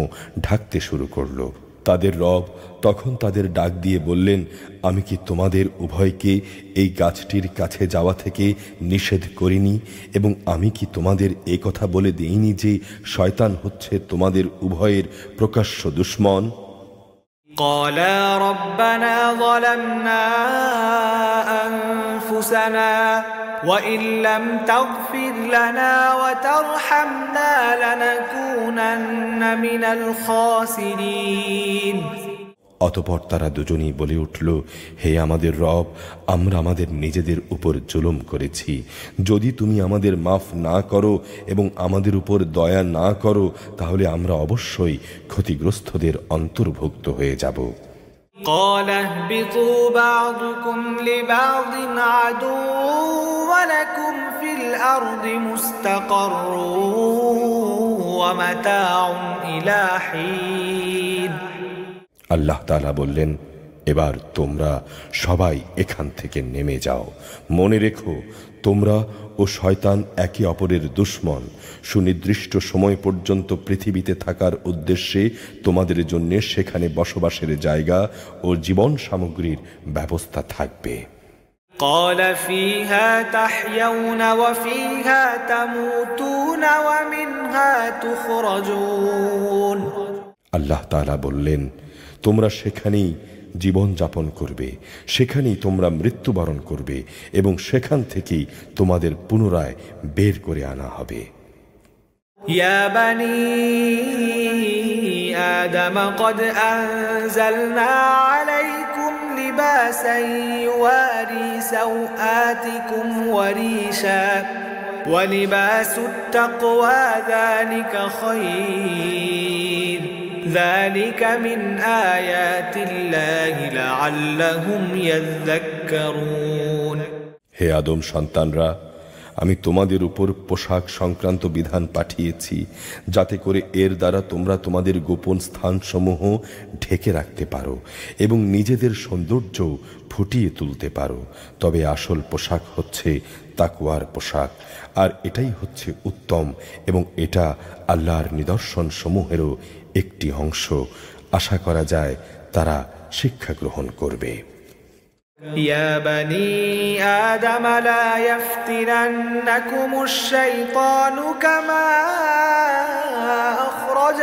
S2: ঢাকতে শুরু করল। তাদের রব তখন তাদের ডাক দিয়ে বললেন, আমি কি তোমাদের উভয়কে এই গাছটির কাছে যাওয়া থেকে নিষেধ করিনি এবং আমি কি তোমাদের এ কথা বলে দেইনি যে শয়তান হচ্ছে তোমাদের উভয়ের প্রকাশ্য দুশমন?
S1: قالا ربنا ظلمنا أنفسنا وإن لم تغفر لنا وترحمنا لنكونن من الخاسرين
S2: অতঃপর তারা দুজনেই বলে উঠল, হে আমাদের রব, আমরা আমাদের নিজেদের উপর জুলুম করেছি। যদি তুমি আমাদের মাফ না করো এবং আমাদের উপর দয়া না করো তাহলে আমরা অবশ্যই ক্ষতিগ্রস্তদের অন্তর্ভুক্ত হয়ে যাব।
S1: قال اهبطوا بعضكم لبعض عدو ولكم في الأرض مستقر ومتاع إلى حين
S2: আল্লাহ তাআলা বললেন, এবার তোমরা সবাই এখান থেকে নেমে যাও। মনে রেখো, তোমরা ও শয়তান একে অপরের দুশমন। সুনির্দিষ্ট সময় পর্যন্ত পৃথিবীতে থাকার উদ্দেশ্যে তোমাদের জন্য সেখানে বসবাসের জায়গা ও জীবন সামগ্রীর ব্যবস্থা থাকবে।
S1: قال فيها تحيون وفيها تموتون ومنها تخرجون
S2: আল্লাহ তাআলা বললেন, তোমরা সেখানেই জীবন যাপন করবে, সেখানেই তোমরা মৃত্যুবরণ করবে এবং সেখান থেকেই তোমাদের পুনরায় বের করে আনা হবে।
S1: ইয়া বানি আদম قد أنزلنا عليكم لباسا يواري سوآتكم وريشا ولباس التقوى ذلك خير ذلك من آيات الله لعلهم يذكرون
S2: হে আদম সন্তানরা, আমি তোমাদের উপর পোশাক সংক্রান্ত বিধান পাঠিয়েছি যাতে করে এর দ্বারা তোমরা তোমাদের গোপন স্থানসমূহ ঢেকে রাখতে পারো এবং নিজেদের সৌন্দর্য ফুটিয়ে তুলতে পারো। তবে আসল পোশাক হচ্ছে তাকওয়ার পোশাক, আর এটাই হচ্ছে উত্তম এবং এটা আল্লাহর নিদর্শন সমূহেরও একটি অংশ। আশা করা যায় তারা শিক্ষা গ্রহণ করবে।
S1: يا بني آدم لا يفتننكم الشيطان كما أخرج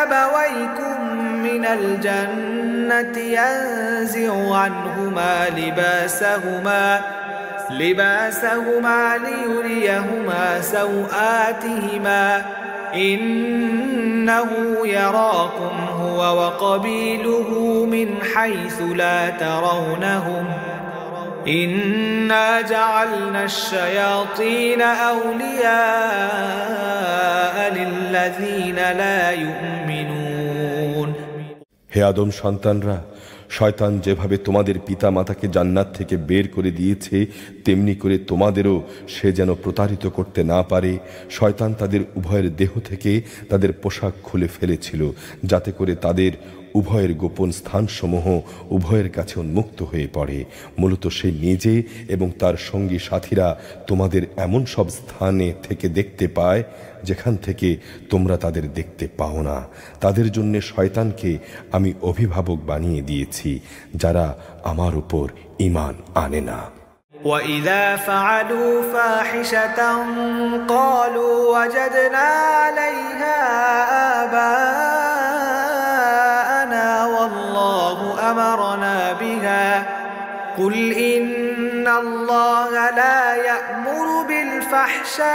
S1: أبويكم من الجنة ينزع عنهما لباسهما ليريهما سوآتهما إنه يراكم هو وقبيله من حيث لا ترونهم إنا جعلنا الشياطين أولياء للذين لا يؤمنون
S2: হে আদম সন্তানরা, শয়তান যেভাবে তোমাদের পিতা মাতাকে জান্নাত থেকে বের করে দিয়েছে, তেমনি করে তোমাদেরও সে যেন প্রতারিত করতে না পারে। শয়তান তাদের উভয়ের দেহ থেকে তাদের পোশাক খুলে ফেলেছিল, যাতে করে তাদের উভয়ের গোপন স্থানসমূহ উভয়ের কাছে উন্মুক্ত হয়ে পড়ে। মূলত সে নিজে এবং তার সঙ্গী সাথীরা তোমাদের এমন সব স্থানে থেকে দেখতে পায় যেখান থেকে তোমরা তাদের দেখতে পাও না। তাদের জন্য শয়তানকে আমি অভিভাবক বানিয়ে দিয়েছি যারা আমার উপর ঈমান আনে না।
S1: وَإِذَا فَعَلُوا فَاحِشَةً قَالُوا وَجَدْنَا عَلَيْهَا آبَاءَنَا وَاللَّهُ أَمَرَنَا بِهَا قُلْ إِنَّ اللَّهَ لَا يَأْمُرُ بِالْفَحْشَاءِ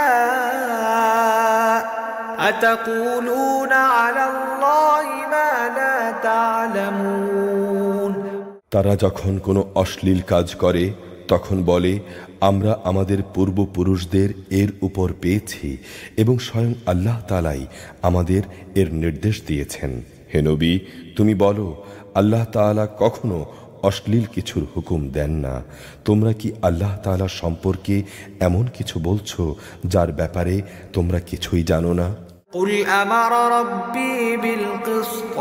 S1: أَتَقُولُونَ عَلَى اللَّهِ مَا لَا تَعْلَمُونَ
S2: তারা যখন কোনো অশ্লীল কাজ করে তখন বলে, আমরা আমাদের পূর্বপুরুষদের এর উপর পেয়েছি এবং স্বয়ং আল্লাহ তাআলাই আমাদের এর নির্দেশ দিয়েছেন। হে নবী, তুমি বলো, আল্লাহ তাআলা কখনো অশ্লীল কিছুর হুকুম দেন না। তোমরা কি আল্লাহ তাআলা সম্পর্কে এমন কিছু বলছো যার ব্যাপারে তোমরা কিছুই জানো না?
S1: قُلْ أَمَرَ رَبِّي بِالْقِسْطِ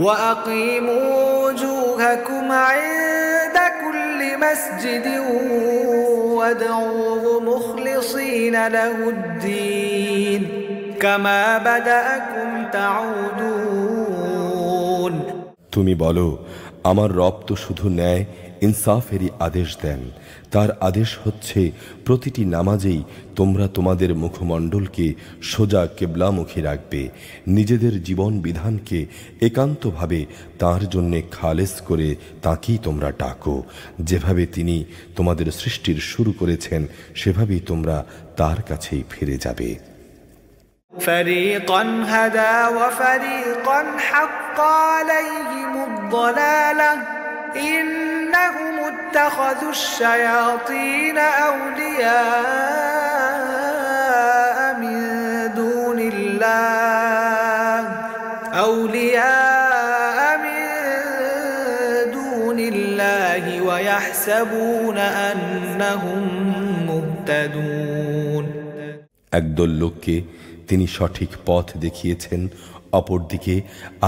S1: وَأَقِيمُوا وُجُوهَكُمْ عِندَ كُلِّ مَسْجِدٍ وَادْعُوهُ مُخْلِصِينَ لَهُ الدِّينَ كَمَا بَدَأَكُمْ تَعُودُونَ
S2: তুমি বলো, আমার রব তো শুধু ন্যায় ইনসাফেরই আদেশ দেন। তার আদেশ হচ্ছে প্রতিটি নামাজেই তোমরা তোমাদের মুখমণ্ডলকে সোজা কেবলামুখী রাখবে, নিজেদের জীবন বিধানকে একান্তভাবে তাঁর জন্যে খালেস করে তাঁকেই তোমরা ডাকো। যেভাবে তিনি তোমাদের সৃষ্টির শুরু করেছেন সেভাবেই তোমরা তার কাছেই ফিরে যাবে।
S1: فريقا هدى وفريقا حق عليهم الضلالة إنهم اتخذوا الشياطين أولياء من دون الله ويحسبون أنهم مهتدون
S2: একদল লোককে তিনি সঠিক পথ দেখিয়েছেন, অপরদিকে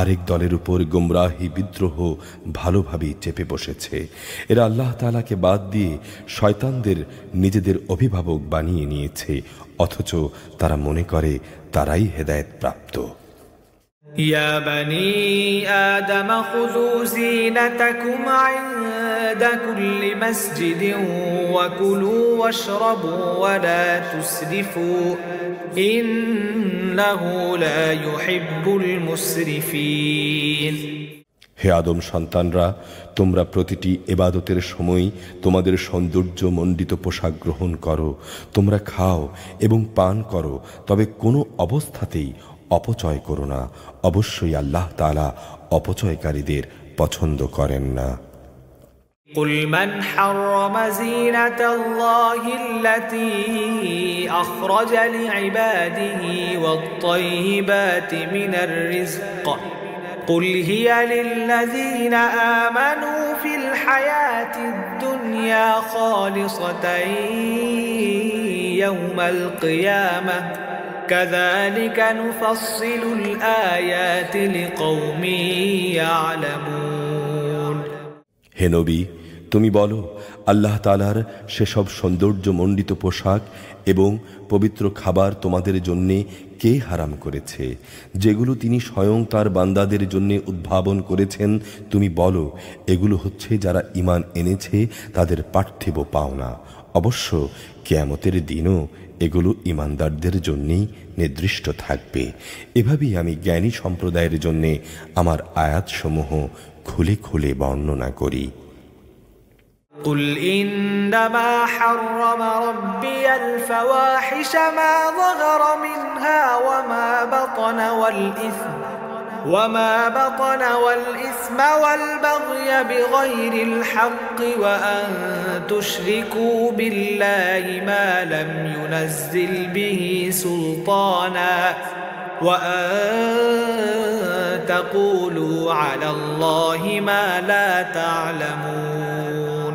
S2: আরেক দলের উপর গোমরাহি বিদ্রোহ ভালোভাবেই চেপে বসেছে। এরা আল্লাহ তাআলাকে বাদ দিয়ে শয়তানদের নিজেদের অভিভাবক বানিয়ে নিয়েছে, অথচ তারা মনে করে তারাই হেদায়েত প্রাপ্ত।
S1: يا بني آدم خذوا زينتكم عند كل مسجد وكلوا واشربوا ولا تسرفوا إنه لا يحب المسرفين
S2: হে আদম সন্তানরা, তোমরা প্রতিটি ইবাদতের সময় তোমাদের সৌন্দর্য মণ্ডিত পোশাক গ্রহণ করো, তোমরা খাও এবং পান করো, তবে কোনো অবস্থাতেই অপচয় করো না। অবশ্যই আল্লাহ তাআলা অপচয়কারীদের পছন্দ করেন না।
S1: قل من حرم زينة الله التي أخرج لعباده والطيبات من الرزق قل هي للذين آمنوا في الحياة الدنيا خالصة يوم القيامة كذلك نفصل الآيات لقوم يعلمون
S2: হে নবী, তুমি বলো, আল্লাহ তাআলার সেসব সৌন্দর্য মণ্ডিত পোশাক এবং পবিত্র খাবার তোমাদের জন্যে কে হারাম করেছে, যেগুলো তিনি স্বয়ং তার বান্দাদের জন্য উদ্ভাবন করেছেন? তুমি বলো, এগুলো হচ্ছে যারা ঈমান এনেছে তাদের পার্থিব পাওনা। অবশ্য কিয়ামতের দিনও এগুলো ঈমানদারদের জন্যই নির্দিষ্ট থাকবে। এভাবেই আমি জ্ঞানী সম্প্রদায়ের জন্যে আমার আয়াতসমূহ খুলে খুলে বর্ণনা করি।
S1: قل إنما حرم ربي الفواحش ما ظهر منها وما بطن وما بطن والإثم والبغي بغير الحق وأن تشركوا بالله ما لم ينزل به سلطانا وأن تقولوا على الله ما لا تعلمون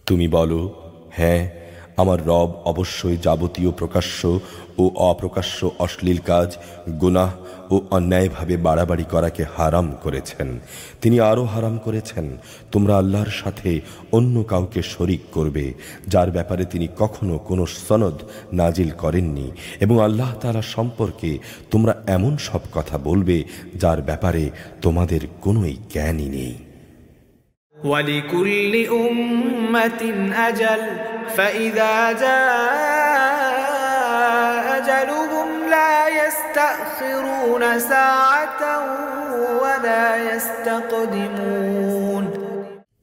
S2: তুমি বলো, হ্যাঁ, আমার রব অবশ্যই যাবতীয় প্রকাশ্য ও অপ্রকাশ্য অশ্লীল কাজ, গুনাহ ও অন্যায়ভাবে বাড়াবাড়ি করাকে হারাম করেছেন। তিনি আরও হারাম করেছেন তোমরা আল্লাহর সাথে অন্য কাউকে শরিক করবে, যার ব্যাপারে তিনি কখনো কোনো সনদ নাজিল করেননি, এবং আল্লাহ তাআলা সম্পর্কে তোমরা এমন সব কথা বলবে যার ব্যাপারে তোমাদের কোনোই জ্ঞানই নেই।
S1: ولكل أمة أجل فإذا جاء أجلهم لا يستأخرون ساعة ولا يستقدمون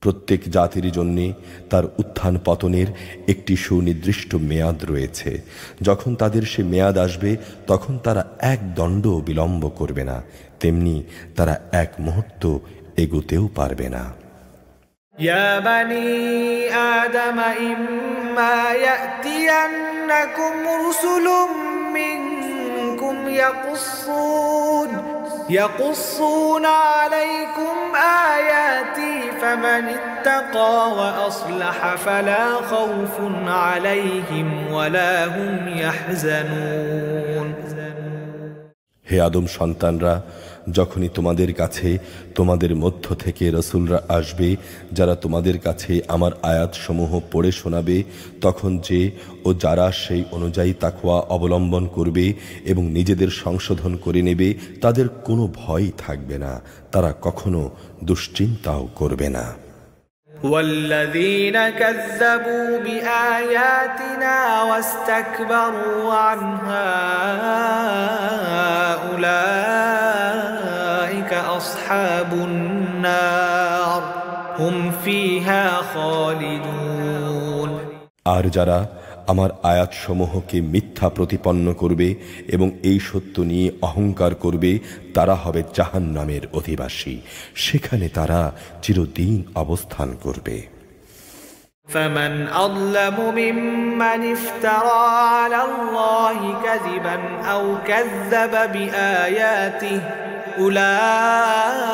S2: প্রত্যেক জাতির জন্য তার উত্থান পতনের একটি সুনির্দিষ্ট মেয়াদ রয়েছে। যখন তাদের সে মেয়াদ আসবে তখন তারা এক দণ্ড বিলম্ব করবে না, তেমনি তারা এক মুহূর্ত এগোতেও পারবে না।
S1: يا بني آدم إما يأتينكم رسل منكم يقصون عليكم آياتي فمن اتقى وأصلح فلا خوف عليهم ولا هم يحزنون
S2: হে আদম সন্তানরা, যখনই তোমাদের কাছে তোমাদের মধ্য থেকে রাসূলরা আসবে যারা তোমাদের কাছে আমার আয়াতসমূহ পড়ে শোনাবে, তখন যে ও যারা সেই অনুযায়ী তাকওয়া অবলম্বন করবে এবং নিজেদের সংশোধন করে নেবে তাদের কোনো ভয় থাকবে না, তারা কখনো দুশ্চিন্তাও করবে না।
S1: والذين كذبوا بآياتنا واستكبروا عنها أولئك أصحاب النار هم فيها خالدون
S2: আর যারা আমার আয়াতসমূহকে মিথ্যা প্রতিপন্ন করবে এবং এই সত্য নিয়ে অহংকার করবে তারা হবে জাহান্নামের অধিবাসী, সেখানে তারা চিরদিন অবস্থান করবে।
S1: فمن أظلم ممن افترى على الله كذبا أو كذب بآياته أولئك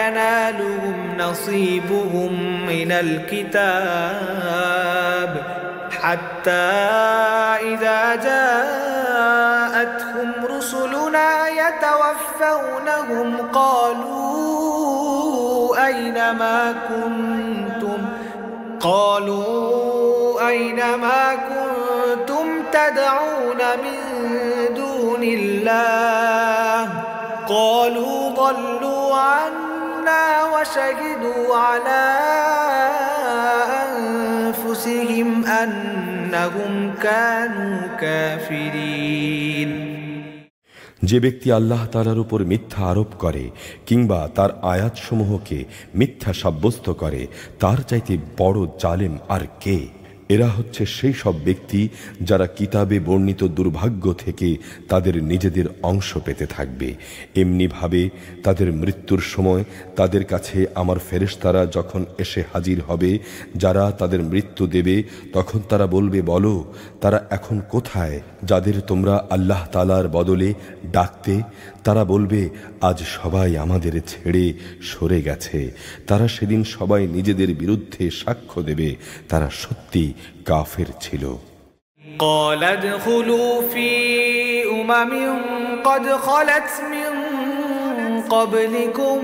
S1: ينالهم نصيبهم من الكتاب حتى إذا جاءتهم رسلنا يتوفونهم قالوا أين ما كنتم تدعون من دون الله قالوا ضلوا عنا وشهدوا على أنفسهم أنهم كانوا كافرين
S2: যে ব্যক্তি আল্লাহ তাআলার উপর মিথ্যা আরোপ করে কিংবা তার আয়াতসমূহকে মিথ্যা সাব্যস্ত করে তার চাইতে বড় জালেম আর কে? এরা হচ্ছে সেই সব ব্যক্তি যারা কিতাবে বর্ণিত দুর্ভাগ্য থেকে তাদের নিজেদের অংশ পেতে থাকবে। এমনিভাবে তাদের মৃত্যুর সময় তাদের কাছে আমার ফেরেশতারা যখন এসে হাজির হবে, যারা তাদের মৃত্যু দেবে, তখন তারা বলবে, বলো তারা এখন কোথায় যাদের তোমরা আল্লাহ তাআলার বদলে ডাকতে? তারা বলবে, আজ সবাই আমাদের ছেড়ে সরে গেছে। তারা সেদিন সবাই নিজেদের বিরুদ্ধে সাক্ষ্য দেবে তারা সত্যি কাফের ছিল।
S1: قال ادخلوا في قد خلت من قبلكم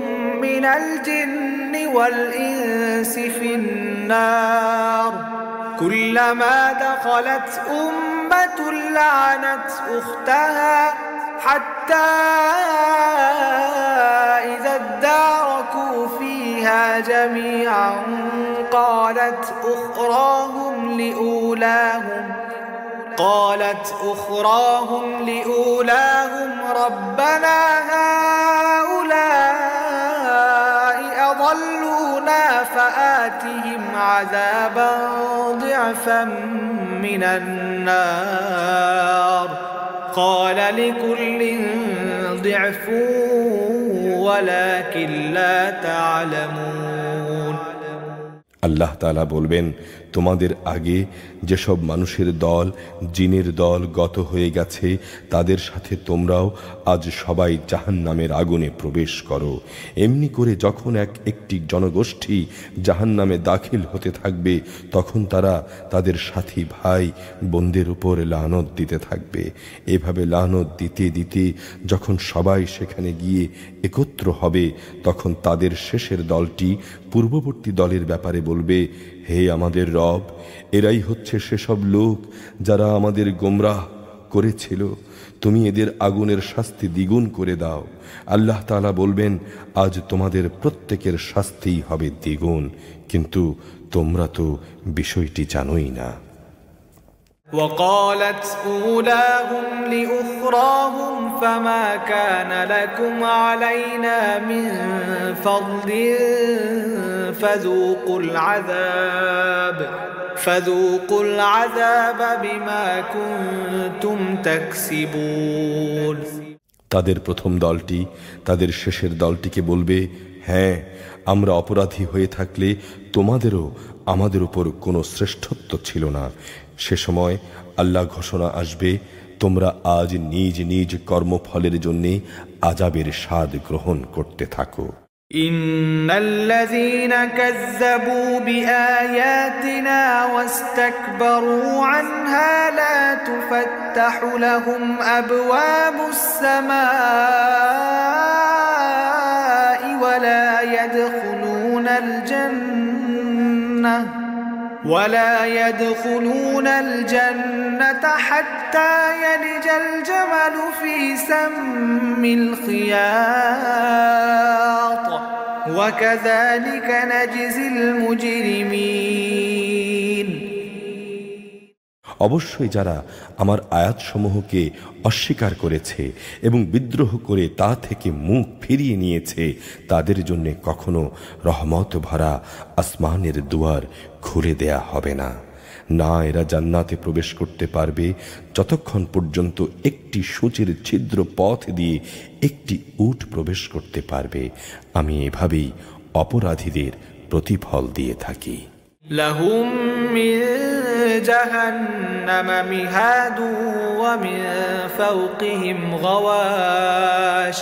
S1: من الجن والإنس في النار كلما دخلت أمة لعنت أختها حتى إذا اداركوا فيها جميعا قالت أخراهم لأولاهم ربنا هؤلاء أضلونا فآتهم عذابا ضعفا من النار قال لكل ضعف ولكن لا تعلمون
S2: আল্লাহ তাআলা বলবেন, তোমাদের আগে যেসব মানুষের দল জিনের দল গত হয়ে গেছে তাদের সাথে তোমরাও আজ সবাই জাহান্নামের আগুনে প্রবেশ করো। এমনি করে যখন একটি জনগোষ্ঠী জাহান্নামে দাখিল হতে থাকবে তখন তারা তাদের সাথী ভাই বোনদের উপর লানত দিতে থাকবে। এভাবে লানত দিতে দিতে যখন সবাই সেখানে গিয়ে একত্র হবে তখন তাদের শেষের দলটি পূর্ববর্তী দলের ব্যাপারে বলবে, হে আমাদের রব, এরাই হচ্ছে সেসব লোক যারা আমাদের গোমরাহ করেছিল, তুমি এদের আগুনের শাস্তি দ্বিগুণ করে দাও। আল্লাহ তাআলা বলবেন, আজ তোমাদের প্রত্যেকের শাস্তিই হবে দ্বিগুণ, কিন্তু তোমরা তো বিষয়টি জানোই না।
S1: وقالت أولاهم لأخراهم فما كان لكم علينا من فضل فذوقوا العذاب بما كنتم تكسبون
S2: তাদের প্রথম দলটি তাদের শেষের দলটিকে বলবে, হ্যাঁ, আমরা অপরাধী হয়ে থাকলে তোমাদেরও আমাদের উপর কোনো শ্রেষ্ঠত্ব ছিল না। সে সময় আল্লাহ ঘোষণা আসবে, তোমরা আজ নিজ নিজ কর্মফলের জন্য আযাবের স্বাদ গ্রহণ করতে থাকো।
S1: ইন্নাল্লাযীনা কাযযাবু বিআয়াতিনা ওয়াস্তাকবারু আনহা লা তুফাত্তাহু লাহুম আবওয়াবুস সামাই ওয়ালা ইয়াদখুলুনাল জান্নাহ ولا يدخلون الجنة حتى يلج الجمل في سم الخياط وكذلك نجزي المجرمين
S2: অবশ্যই যারা আমার আয়াতসমূহকে অস্বীকার করেছে এবং বিদ্রোহ করে তা থেকে মুখ ফিরিয়ে নিয়েছে তাদের জন্য কখনো রহমত ভরা আসমানের দুয়ার খুলে দেয়া হবে না। না, এরা জান্নাতে প্রবেশ করতে পারবে যতক্ষণ পর্যন্ত একটি সূচের ছিদ্র পথ দিয়ে একটি উট প্রবেশ করতে পারবে। আমি এভাবেই অপরাধীদের প্রতিফল দিয়ে থাকি।
S1: لهم من جهنم مهاد ومن فوقهم غواش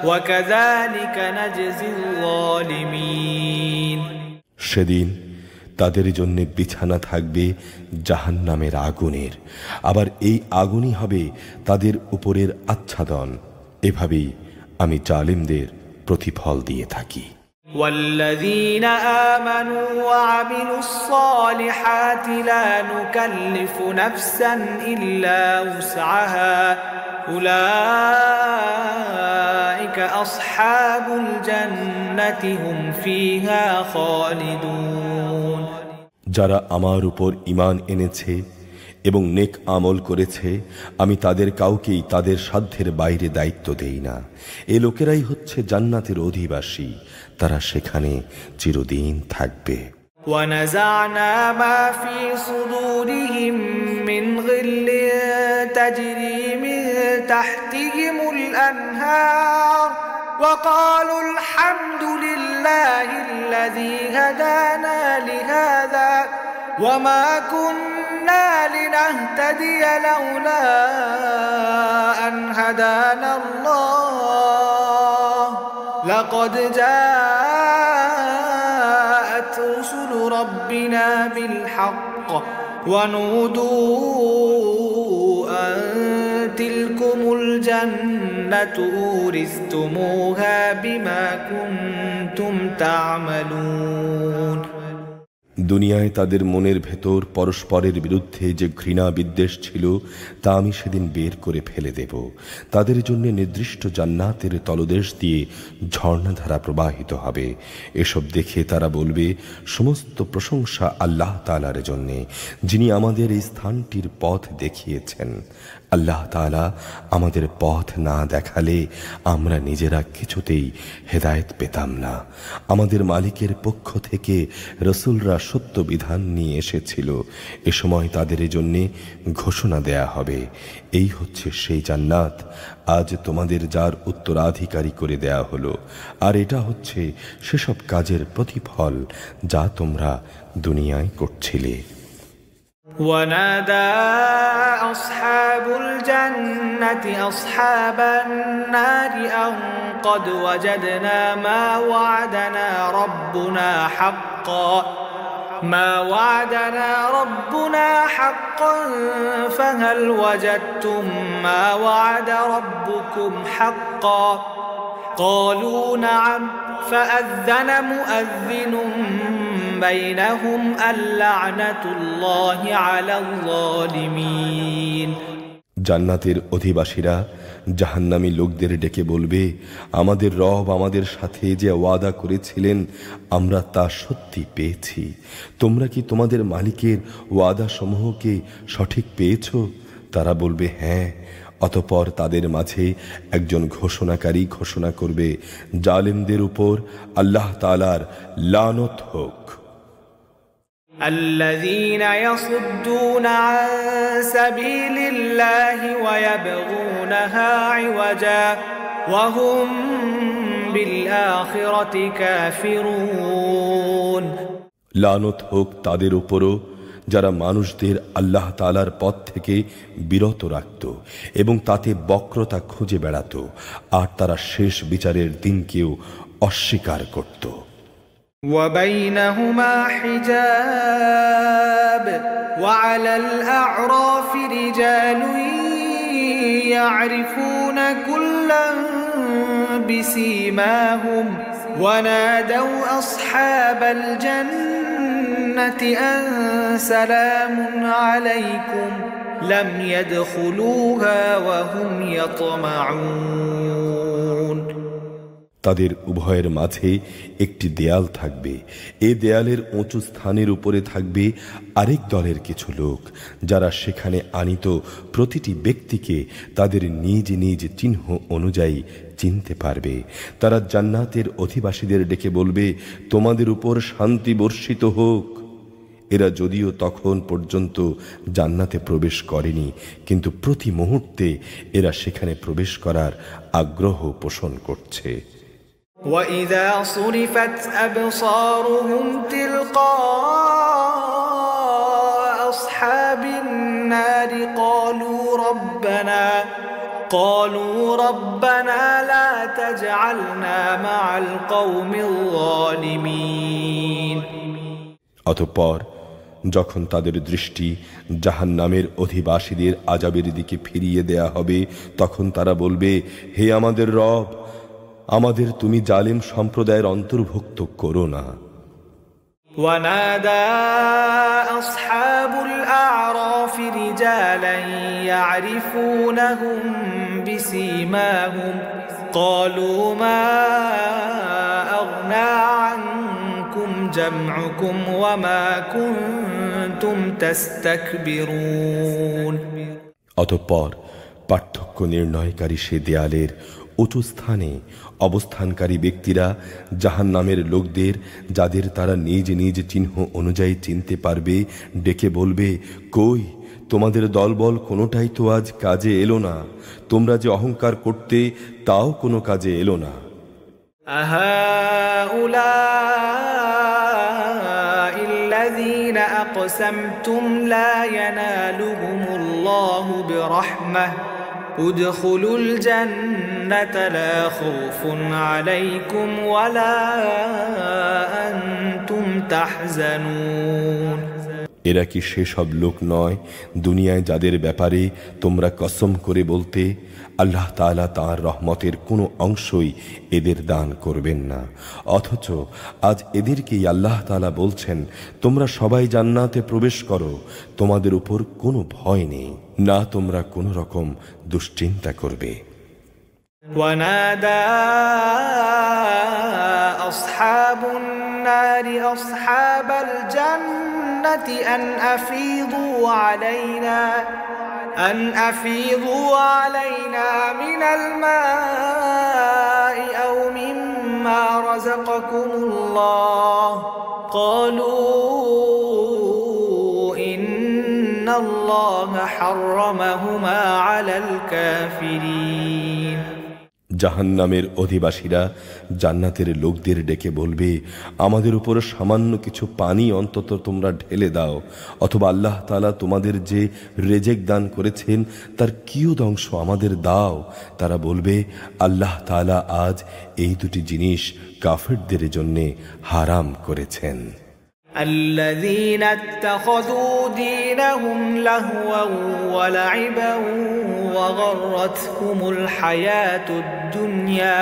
S1: وكذلك نجزي الظالمين
S2: সেদিন তাদের জন্য বিছানা থাকবে জাহান্নামের আগুনের, আবার এই আগুনই হবে তাদের উপরের আচ্ছাদন। এভাবেই আমি জালিমদের প্রতিফল দিয়ে থাকি।
S1: والذين آمنوا وعملوا الصالحات لا نكلف نفسا إلا وسعها أولئك أصحاب الجنة هم فيها خالدون
S2: যারা আমার উপর ঈমান এনেছে এবং নেক আমল করেছে আমি তাদের কাউকেই তাদের সাধ্যের বাইরে দায়িত্ব দেই না। এই লোকেরাই হচ্ছে জান্নাতের অধিবাসী, তারা সেখানে চিরদিন থাকবে।
S1: ونزعنا ما في صدورهم من غل تجري من تحتهم الأنهار وقالوا الحمد لله الذي هدانا لهذا وما كنا لنهتدي لولا أن هدانا الله لقد جاءت رسل ربنا بالحق ونودوا أن تلكم الجنة أورثتموها بما كنتم تعملون
S2: দুনিয়ায় তাদের মনের ভেতর পরস্পরের বিরুদ্ধে যে ঘৃণা বিদ্বেষ ছিল তা আমি সেদিন বের করে ফেলে দেব। তাদের জন্য নির্দিষ্ট জান্নাতের তলদেশ দিয়ে ঝর্ণাধারা প্রবাহিত হবে। এসব দেখে তারা বলবে, সমস্ত প্রশংসা আল্লাহ তাআলার জন্যে, যিনি আমাদের এই স্থানটির পথ দেখিয়েছেন। আল্লাহ তাআলা আমাদের পথ না দেখালে আমরা নিজেরা কিছুতেই হেদায়েত পেতাম না। আমাদের মালিকের পক্ষ থেকে রসুলরা সত্য বিধান নিয়ে এসেছিল। এ সময় তাদের জন্য ঘোষণা দেয়া হবে, এই হচ্ছে সেই জান্নাত আজ তোমাদের যার উত্তরাধিকারী করে দেয়া হলো, আর এটা হচ্ছে সেসব কাজের প্রতিফল যা তোমরা দুনিয়ায় করছিলে।
S1: ونادى أصحاب الجنة أصحاب النار أن قد وجدنا ما وعدنا ربنا حقا فهل وجدتم ما وعد ربكم حقا قالوا نعم فأذن مؤذن بينهم اللعنة الله على الظالمين।
S2: জান্নাতের অধিবাসীরা জাহান্নামী লোকদের ডেকে বলবে, আমাদের রব আমাদের সাথে যে ওয়াদা করেছিলেন আমরা তা সত্যি পেয়েছি। তোমরা কি তোমাদের মালিকের ওয়াদা সমূহকে সঠিক পেয়েছ? তারা বলবে হ্যাঁ। অতঃপর তাদের মাঝে একজন ঘোষণাকারী ঘোষণা করবে, জালেমদের উপর আল্লাহ তাআলার লানত হোক।
S1: الذين يصدون عن سبيل الله ويبغونها عوجا وهم بالآخرة كافرون।
S2: লানত হোক তাদের উপরও যারা মানুষদের আল্লাহ তাআলার পথ থেকে বিরত রাখত এবং তাতে বক্রতা খুঁজে বেড়াত, আর তারা শেষ বিচারের দিনকেও অস্বীকার করত।
S1: وبينهما حجاب وعلى الأعراف رجال يعرفون كلا بسيماهم ونادوا أصحاب الجنة أن سلام عليكم لم يدخلوها وهم يطمعون।
S2: তাদের উভয়ের মাঝে একটি দেয়াল থাকবে। এ দেয়ালের উঁচু স্থানের উপরে থাকবে আরেক দলের কিছু লোক, যারা সেখানে আনিত প্রতিটি ব্যক্তিকে তাদের নিজ নিজ চিহ্ন অনুযায়ী চিনতে পারবে। তারা জান্নাতের অধিবাসীদের ডেকে বলবে, তোমাদের উপর শান্তি বর্ষিত হোক। এরা যদিও তখন পর্যন্ত জান্নাতে প্রবেশ করেনি, কিন্তু প্রতি মুহূর্তে এরা সেখানে প্রবেশ করার আগ্রহ পোষণ করছে।
S1: وَإِذَا صُرِفَتْ أَبْصَارُهُمْ تِلْقَاءَ أَصْحَابِ النَّارِ قَالُوا رَبَّنَا لَا تَجْعَلْنَا مَعَ الْقَوْمِ الظَّالِمِينَ।
S2: অতঃপর যখন তাদের দৃষ্টি জাহান্নামের অধিবাসীদের আযাবের দিকে ফিরিয়ে দেয়া হবে, তখন তারা বলবে, হে আমাদের রব, আমাদের তুমি জালিম সম্প্রদায়ের অন্তর্ভুক্ত করো না।
S1: ونادى أصحاب الأعراف رجالا يعرفونهم بسيماهم قالوا ما أغنى عنكم جمعكم وما كنتم تستكبرون।
S2: অতঃপর পার্থক্য নির্ণয়কারী সে দেয়ালের উঁচু স্থানে অবস্থানকারী ব্যক্তিরা জাহান্নামের লোকদের, যাদের তারা নিজ নিজ চিহ্ন অনুযায়ী চিনতে পারবে, ডেকে বলবে, কই তোমাদের দলবল কোনোটাই তো আজ কাজে এলো না। তোমরা যে অহংকার করতে তাও কোনো কাজে এলো না।
S1: أهؤلاء الذين أقسمتم لا ينالهم الله برحمة ادخلوا الجنة لا خوف عليكم ولا أنتم تحزنون।
S2: এরা কি সেসব লোক নয় দুনিয়ায় যাদের ব্যাপারে তোমরা কসম করে বলতে, আল্লাহ তাআলা তাঁর রহমতের কোনো অংশই এদের দান করবেন না, অথচ আজ এদেরকেই আল্লাহ তাআলা বলছেন, তোমরা সবাই জান্নাতে প্রবেশ করো, তোমাদের উপর কোনো ভয় নেই, না তোমরা কোনো রকম দুশ্চিন্তা করবে।
S1: ونادى أصحاب النار أصحاب الجنة أن أفيضوا أن أفيضوا علينا من الماء أو مما رزقكم الله قالوا إن الله حرمهما على الكافرين
S2: জাহান্নামের অধিবাসীরা জান্নাতের লোকদের ডেকে বলবে, আমাদের উপর সামান্য কিছু পানি অন্তত তোমরা ঢেলে দাও, অথবা আল্লাহ তাআলা তোমাদের যে রেজেক দান করেছেন তার কিয়দংশ আমাদের দাও। তারা বলবে, আল্লাহ তাআলা আজ এই দুটি জিনিস কাফেরদের জন্য হারাম করেছেন।
S1: الذين اتخذوا دينهم لهوا ولعبا وغرتهم الحياة الدنيا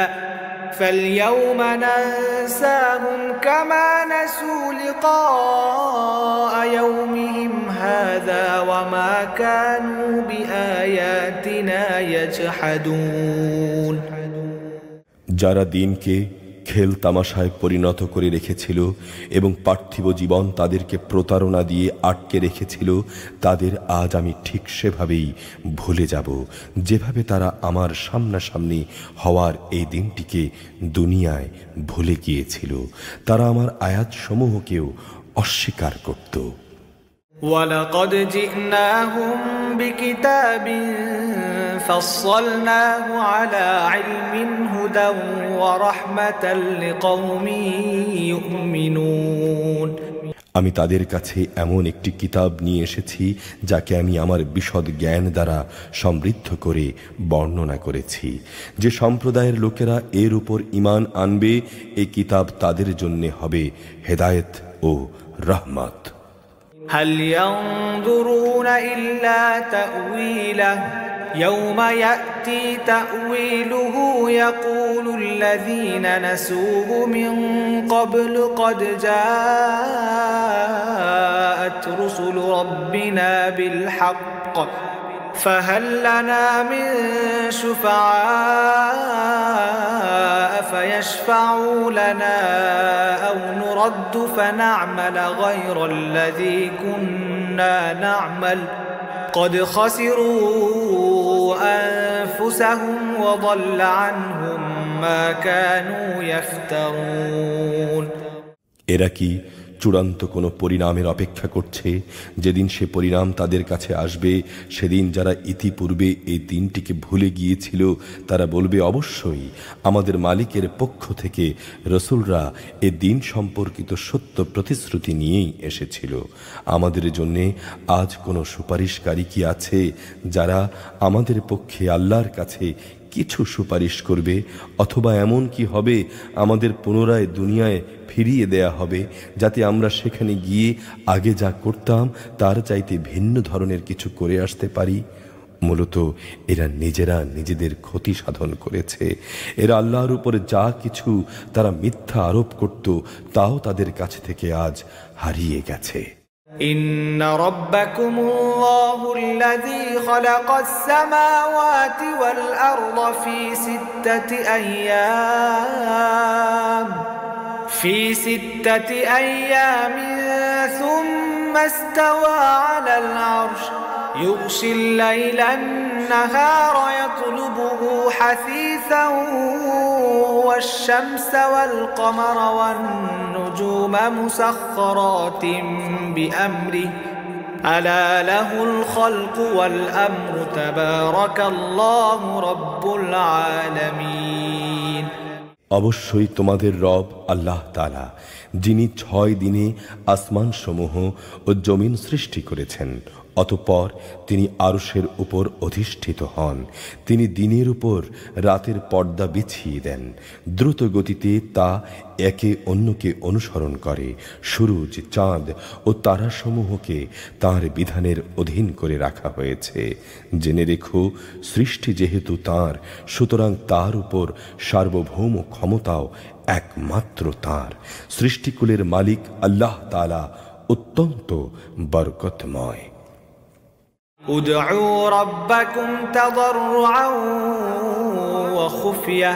S1: فاليوم ننساهم كما نسوا لقاء يومهم هذا وما كانوا بآياتنا يجحدون
S2: যারা দিনকে খেল তামাশায় পরিণত করে রেখেছিল এবং পার্থিব জীবন তাদেরকে প্রতারণা দিয়ে আটকে রেখেছিল, তাদের আজ আমি ঠিক সেভাবেই ভুলে যাব যেভাবে তারা আমার সামনাসামনি হওয়ার এই দিনটিকে দুনিয়ায় ভুলে গিয়েছিল। তারা আমার আয়াতসমূহকেও অস্বীকার করত।
S1: وَلَقَدْ جِئْنَاهُمْ بِكِتَابٍ فَصَّلْنَاهُ عَلَى عِلْمٍ هُدًى وَرَحْمَةً لِقَوْمٍ يُؤْمِنُونَ
S2: আমি তাদের কাছে এমন একটি কিতাব নিয়ে এসেছি যাকে আমি আমার বিশদ জ্ঞান দ্বারা সমৃদ্ধ করে বর্ণনা করেছি। যে সম্প্রদায়ের লোকেরা এর উপর ঈমান আনবে, এই কিতাব তাদের জন্য হবে হেদায়েত ও রহমত।
S1: هل ينظرون إلا تأويله يوم يأتي تأويله يقول الذين نسوه من قبل قد جاءت رسل ربنا بالحق فهل لنا من شفعاء فيشفعوا لنا أو نرد فنعمل غير الذي كنا نعمل قد خسروا أنفسهم وضل عنهم ما كانوا يفترون
S2: এরা কি চূড়ান্ত কোনো পরিণামের অপেক্ষা করছে? যেদিন সে পরিণাম তাদের কাছে আসবে, সেদিন যারা ইতিপূর্বে এই দিনটিকে ভুলে গিয়েছিল তারা বলবে, অবশ্যই আমাদের মালিকের পক্ষ থেকে রসুলরা এ দিন সম্পর্কিত সত্য প্রতিশ্রুতি নিয়েই এসেছিল। আমাদের জন্যে আজ কোনো সুপারিশকারী কি আছে যারা আমাদের পক্ষে আল্লাহর কাছে কিছু সুপারিশ করবে? অথবা এমন কি হবে আমাদের পুনরায় দুনিয়ায় ফিরিয়ে দেয়া হবে যাতে আমরা সেখানে গিয়ে আগে যা করতাম তার চাইতে ভিন্ন ধরনের কিছু করে আসতে পারি? মূলত এরা নিজেরা নিজেদের ক্ষতি সাধন করেছে। এরা আল্লাহর উপরে যা কিছু তারা মিথ্যা আরোপ করত তাও তাদের কাছ থেকে আজ হারিয়ে গেছে।
S1: إن ربكم الله الذي خلق السماوات والأرض في ستة أيام ثم استوى على العرش يغشي الليل النهار يطلبه حثيثا والشمس والقمر والنجوم مسخرات بأمره ألا له الخلق والأمر تبارك الله رب العالمين
S2: অবশ্যই তোমাদের রব আল্লাহ তাআলা, যিনি 6 দিনে আসমান সমূহ ও জমিন সৃষ্টি করেছেন, অতঃপর তিনি আরশের উপর অধিষ্ঠিত হন। তিনি দিনের উপর রাতের পর্দা বিছিয়ে দেন, দ্রুত গতিতে তা একে অন্যকে অনুসরণ করে। সূরজ, চাঁদ ও তারাসমূহকে তাঁর বিধানের অধীন করে রাখা হয়েছে। জেনে রেখো, সৃষ্টি যেহেতু তাঁর, সুতরাং তার উপর সার্বভৌম ক্ষমতাও একমাত্র তাঁর। সৃষ্টিকুলের মালিক আল্লাহ তাআলা অত্যন্ত বরকতময়।
S1: ادعوا ربكم تضرعا وخفية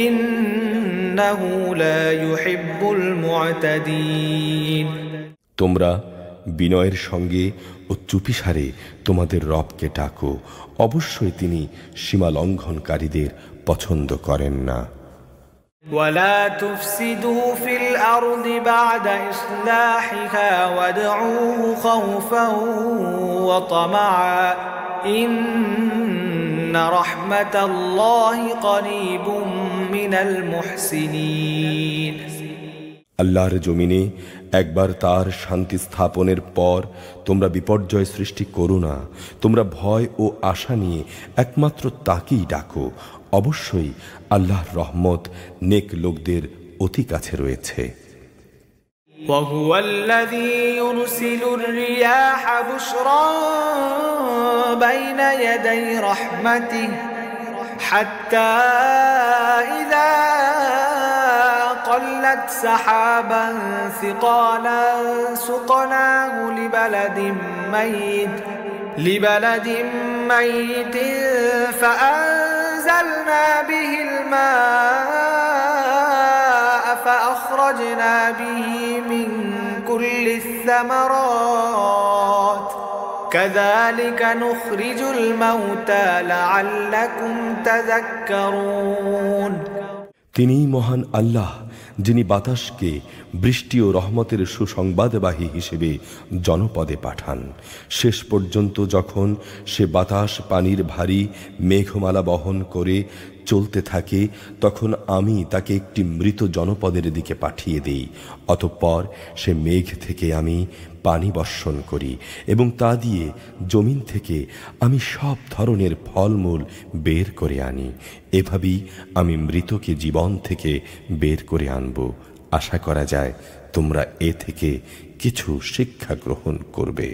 S1: إنه لا يحب المعتدين
S2: তোমরা বিনয়ের সঙ্গে ও চুপিসারে তোমাদের রবকে ডাকো, অবশ্যই তিনি সীমা লঙ্ঘনকারীদের পছন্দ করেন না।
S1: ولا تفسدوا في الأرض بعد إصلاحها وادعوه خوفا وطمعا إن رحمة الله قريب من المحسنين।
S2: আল্লাহর জমিনে একবার তার শান্তি স্থাপনের পর তোমরা বিপর্যয় সৃষ্টি করো না। তোমরা ভয় ও আশা নিয়ে একমাত্র তাকেই ডাকো, অবশ্যই আল্লাহর রহমত নেক লোকদের অতি কাছে রয়েছে।
S1: وهو الذي يرسل الرياح بشرا بين يدي رحمته حتى إذا قلت سحابا ثقالا سقناه لبلد ميت فأنزلنا به الماء فأخرجنا به من كل الثمرات كذلك نخرج الموتى لعلكم تذكرون।
S2: তিনি মহান আল্লাহ, যিনি বাতাসকে বৃষ্টি ও রহমতের সুসংবাদবাহী হিসেবে জনপদে পাঠান। শেষ পর্যন্ত যখন সে বাতাস পানির ভারী মেঘমালা বহন করে চলতে থাকে, তখন আমি তাকে একটি মৃত জনপদের দিকে পাঠিয়ে দেই। অতঃপর সে মেঘ থেকে আমি পানি বর্ষণ করি এবং তা দিয়ে জমিন থেকে আমি সব ধরনের ফলমূল বের করে আনি। এভাবেই আমি মৃতকে জীবন থেকে বের করে আনব। আশা করা যায় তোমরা এ থেকে কিছু শিক্ষা গ্রহণ করবে।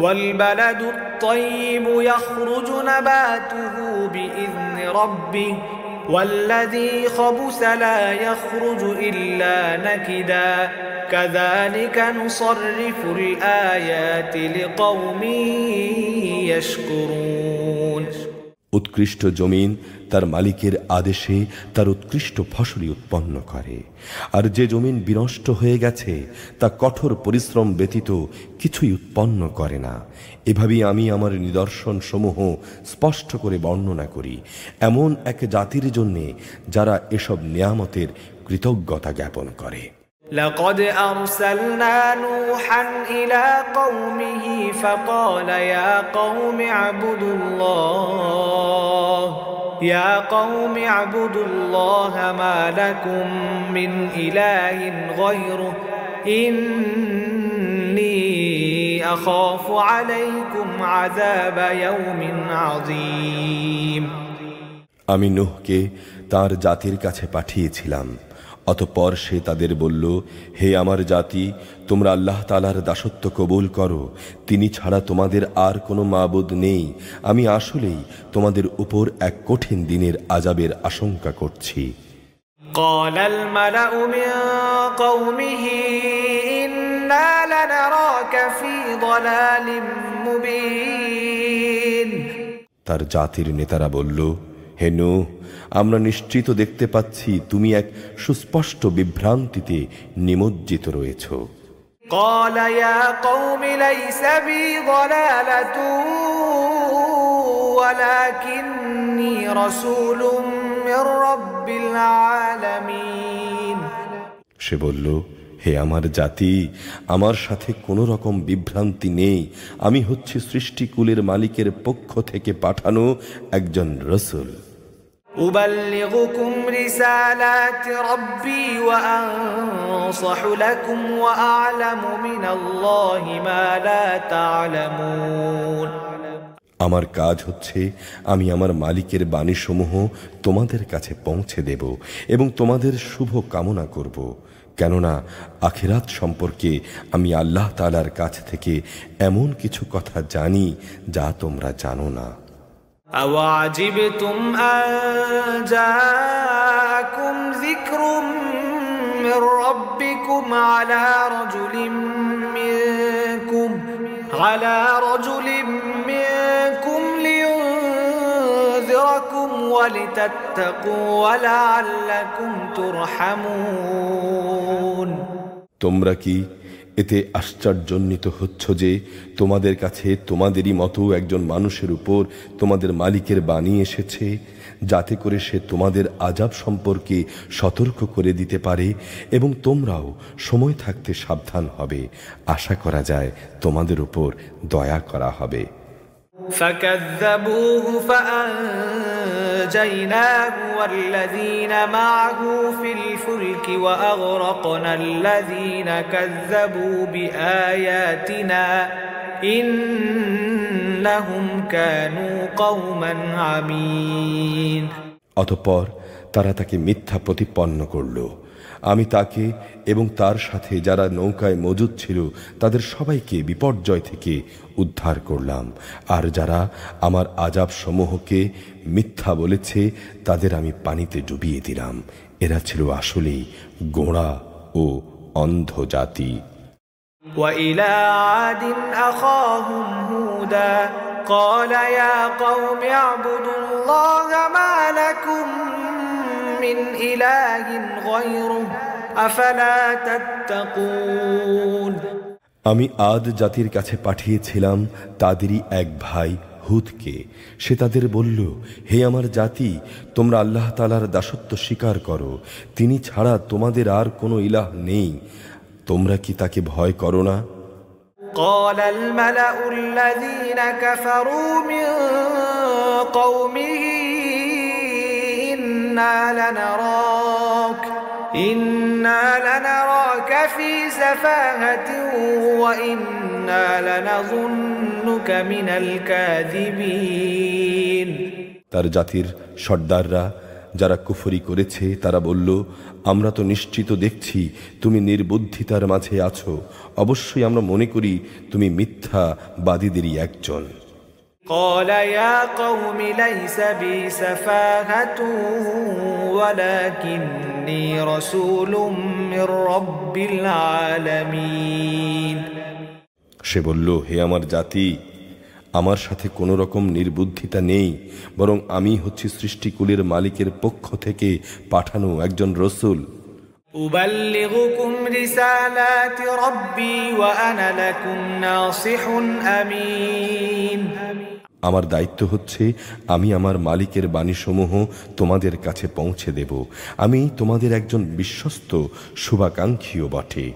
S1: والبلد الطيب يخرج نباته بإذن ربه والذي خبث لا يخرج إلا نكدا كذلك نصرف الآيات لقوم يشكرون।
S2: উৎকৃষ্ট জমিন তার মালিকের আদেশে তার উৎকৃষ্ট ফসলই উৎপন্ন করে, আর যে জমিন বিনষ্ট হয়ে গেছে তা কঠোর পরিশ্রম ব্যতীত কিছুই উৎপন্ন করে না। এভাবেই আমি আমার নিদর্শন সমূহ স্পষ্ট করে বর্ণনা করি এমন এক জাতির জন্যে যারা এসব নিয়ামতের কৃতজ্ঞতা জ্ঞাপন করে।
S1: لقد أرسلنا نوحا إلى قومه فقال يا قوم اعبدوا الله ما لكم من إله غيره إني أخاف عليكم عذاب يوم عظيم।
S2: আমি নূহকে তার জাতির কাছে পাঠিয়েছিলাম। অতঃপর সে তাদের বলল, হে আমার জাতি, তোমরা আল্লাহ তাআলার দাসত্ব কবুল করো, তিনি ছাড়া তোমাদের আর কোনো মাবুদ নেই। আমি আসলেই তোমাদের উপর এক কঠিন দিনের আযাবের আশঙ্কা করছি।
S1: قال الملأ من قومه إنا لنراك في ضلال مبين।
S2: তার জাতির নেতারা বলল, হে নূহ, আমরা নিশ্চিত দেখতে পাচ্ছি তুমি এক সুস্পষ্ট বিভ্রান্তিতে নিমজ্জিত রয়েছ।
S1: قال يا قوم ليس بي ضلالة ولكني رسول من رب العالمين।
S2: সে বলল, হে আমার জাতি, আমার সাথে কোনো রকম বিভ্রান্তি নেই। আমি হচ্ছি সৃষ্টিকুলের মালিকের পক্ষ থেকে পাঠানো একজন রাসূল।
S1: أبلغكم رسالات ربي وأنصح لكم وأعلم من الله ما لا تعلمون।
S2: আমার কাজ হচ্ছে আমি আমার মালিকের বাণীসমূহ তোমাদের কাছে পৌঁছে দেব এবং তোমাদের শুভ কামনা করব, কেননা আখিরাত সম্পর্কে আমি আল্লাহ তাআলার কাছ থেকে এমন কিছু কথা জানি যা তোমরা জানো না।
S1: أوعجبتم أن جاءكم ذكر من ربكم على رجل منكم لينذركم ولتتقوا ولعلكم ترحمون।
S2: তোমরা কি এতে আশ্চর্যান্বিত হচ্ছ যে তোমাদের কাছে তোমাদেরই মতো একজন মানুষের উপর তোমাদের মালিকের বাণী এসেছে, যাতে করে সে তোমাদের আযাব সম্পর্কে সতর্ক করে দিতে পারে এবং তোমরাও সময় থাকতে সাবধান হবে। আশা করা যায় তোমাদের উপর দয়া করা হবে।
S1: فكذبوه فأنجيناه والذين معه في الفلك وأغرقنا الذين كذبوا بآياتنا إنهم كانوا قوما عمين।
S2: অতঃপর তারা তাকে মিথ্যা প্রতিপন্ন করল। আমি তাকে এবং তার সাথে যারা নৌকায় মজুদ ছিল তাদের সবাইকে বিপর্যয় থেকে উদ্ধার করলাম, আর যারা আমার আযাব সমূহকে মিথ্যা বলেছে তাদের আমি পানিতে ডুবিয়ে দিলাম। এরা ছিল আসলেই গোঁড়া ও অন্ধ জাতি।
S1: وإلى عاد أخاهم هودا قال يا قوم اعبدوا الله ما لكم من إله غيره أفلا تتقون।
S2: আমি আদ জাতির কাছে পাঠিয়েছিলাম তাদেরই এক ভাই হুদকে। সে তাদের বলল, হে আমার জাতি, তোমরা আল্লাহ তাআলার দাসত্ব স্বীকার করো, তিনি ছাড়া তোমাদের আর কোনো ইলাহ নেই, তোমরা কি তাকে ভয় করো না?
S1: قال الملأ الذين كفروا من قومه إنا لنراك في سفاهة وإنا لنظنك من الكاذبين।
S2: তার জাতির সর্দাররা যারা কুফরি করেছে তারা বলল, আমরা তো নিশ্চিত দেখছি তুমি নির্বুদ্ধিতার মাঝে আছো, অবশ্যই আমরা মনে করি তুমি মিথ্যাবাদীদেরই একজন।
S1: قال يا قوم ليس بي سفاهة ولكني رسول من رب العالمين।
S2: সে বলল, হে আমার জাতি, আমার সাথে কোনো রকম নির্বুদ্ধিতা নেই, বরং আমি হচ্ছি সৃষ্টিকুলের মালিকের পক্ষ থেকে পাঠানো একজন রসুল।
S1: أبلغكم رسالات ربي وأنا لكم ناصح أمين।
S2: আমার দায়িত্ব হচ্ছে আমি আমার মালিকের বাণীসমূহ তোমাদের কাছে পৌঁছে দেব, আমি তোমাদের একজন বিশ্বস্ত শুভাকাঙ্ক্ষীও বটে।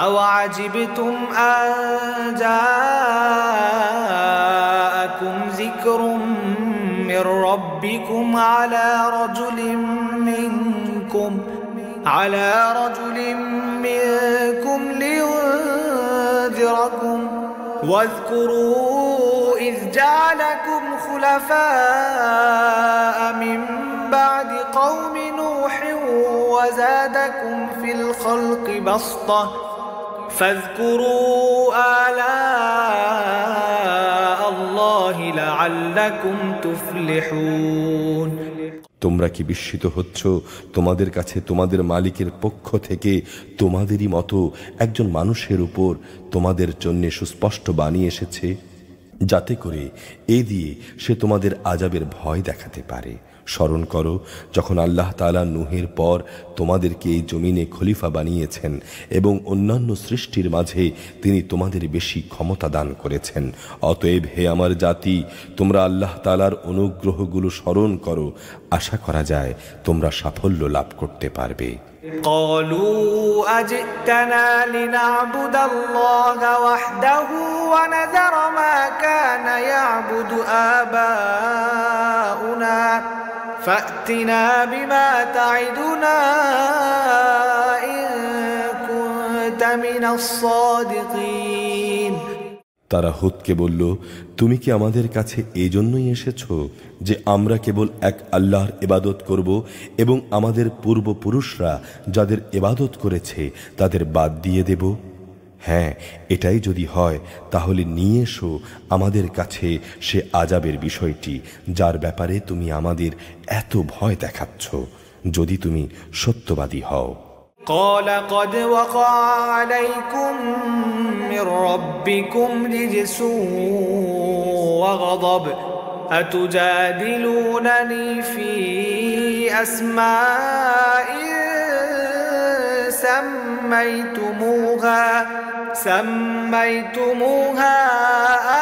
S1: أوعجبتم أن جاءكم ذكر من ربكم على رجل منكم لينذركم واذكروا إذ جعلكم خلفاء من بعد قوم نوح وزادكم في الخلق بسطة فاذكروا آلاء الله لعلكم تفلحون।
S2: তোমরা কি বিস্মিত হচ্ছ তোমাদের কাছে তোমাদের মালিকের পক্ষ থেকে তোমাদেরই মতো একজন মানুষের উপর তোমাদের জন্য সুস্পষ্ট বাণী এসেছে, যাতে করে এ দিয়ে সে তোমাদের আযাবের ভয় দেখাতে পারে। স্মরণ করো যখন আল্লাহ তাআলা নূহের পর তোমাদেরকে এই জমিনে খলিফা বানিয়েছেন এবং অন্যান্য সৃষ্টির মাঝে তিনি তোমাদের বেশি ক্ষমতা দান করেছেন। অতএব হে আমার জাতি, তোমরা আল্লাহ তাআলার অনুগ্রহগুলো স্মরণ করো, আশা করা যায় তোমরা সাফল্য লাভ করতে পারবে।
S1: قالوا أجئتنا لنعبد الله وحده ونذر ما كان يعبد آباؤنا فأتنا بما تعدنا إن كنت من الصادقين।
S2: তারা হুদকে বলল, তুমি কি আমাদের কাছে এই জন্যই এসেছো যে আমরা কেবল এক আল্লাহর ইবাদত করব এবং আমাদের পূর্বপুরুষরা যাদের ইবাদত করেছে তাদের বাদ দিয়ে দেব? হ্যাঁ, এটাই যদি হয় তাহলে নিয়ে এসো আমাদের কাছে সে আযাবের বিষয়টি যার ব্যাপারে তুমি আমাদের এত ভয় দেখাচ্ছ, যদি তুমি সত্যবাদী হও।
S1: قال قد وقع عليكم من ربكم رجس وغضب أتجادلونني في أسماء سميتموها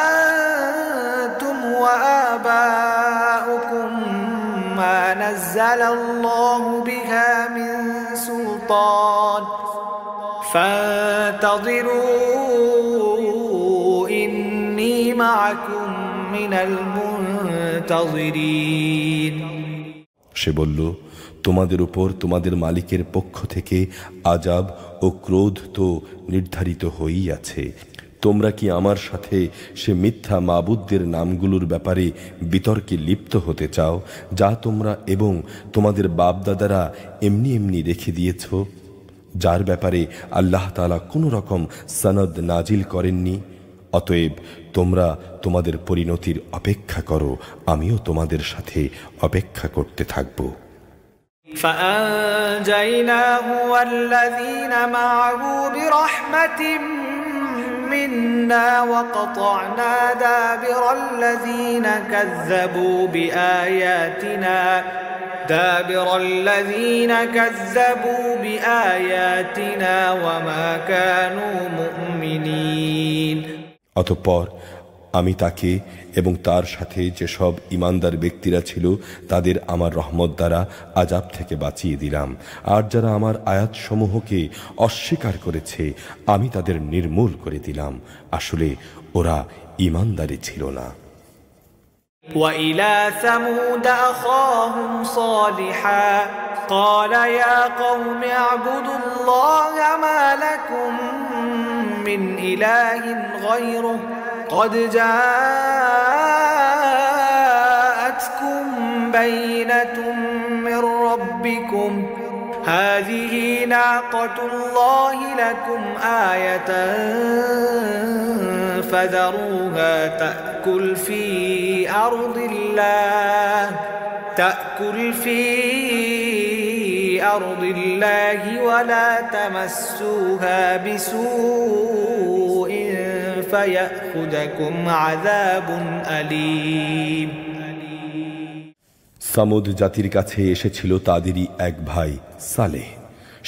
S1: أنتم وآباؤكم ما نزل الله بها من سلطان فانتظروا إني معكم من المنتظرين
S2: সে বলল, তোমাদের উপর তোমাদের মালিকের পক্ষ থেকে আযাব ও ক্রোধ তো নির্ধারিত হয়েই আছে। তোমরা কি আমার সাথে সে মিথ্যা মাবুদদের নামগুলোর ব্যাপারে বিতর্কে লিপ্ত হতে চাও, যা তোমরা এবং তোমাদের বাপদাদারা এমনি এমনি রেখে দিয়েছ, যার ব্যাপারে আল্লাহ তাআলা কোনো রকম সনদ নাজিল করেননি? অতএব তোমরা তোমাদের পরিণতির অপেক্ষা করো, আমিও তোমাদের সাথে অপেক্ষা করতে থাকব।
S1: فأنجيناه والذين معه برحمة منا وقطعنا دابر الذين كذبوا بآياتنا وما كانوا مؤمنين
S2: অতঃপর আমি তাকে এবং তার সাথে যেসব ঈমানদার ব্যক্তিরা ছিল তাদের আমার রহমত দ্বারা আযাব থেকে বাঁচিয়ে দিলাম, আর যারা আমার আয়াতসমূহকে অস্বীকার করেছে আমি তাদের নির্মূল করে দিলাম। আসলে ওরা ঈমানদারী ছিল না।
S1: وإلى ثمود أخاهم صالحا قال يا قوم اعبدوا الله ما لكم من إله غيره قد جاءتكم بينة من ربكم هذه ناقة الله لكم آية فذروها تأكل في أرض الله ولا تمسوها بسوء فيأخذكم عذاب أليم
S2: সামুদ জাতির কাছে এসেছিল তাদেরই এক ভাই সালেহ।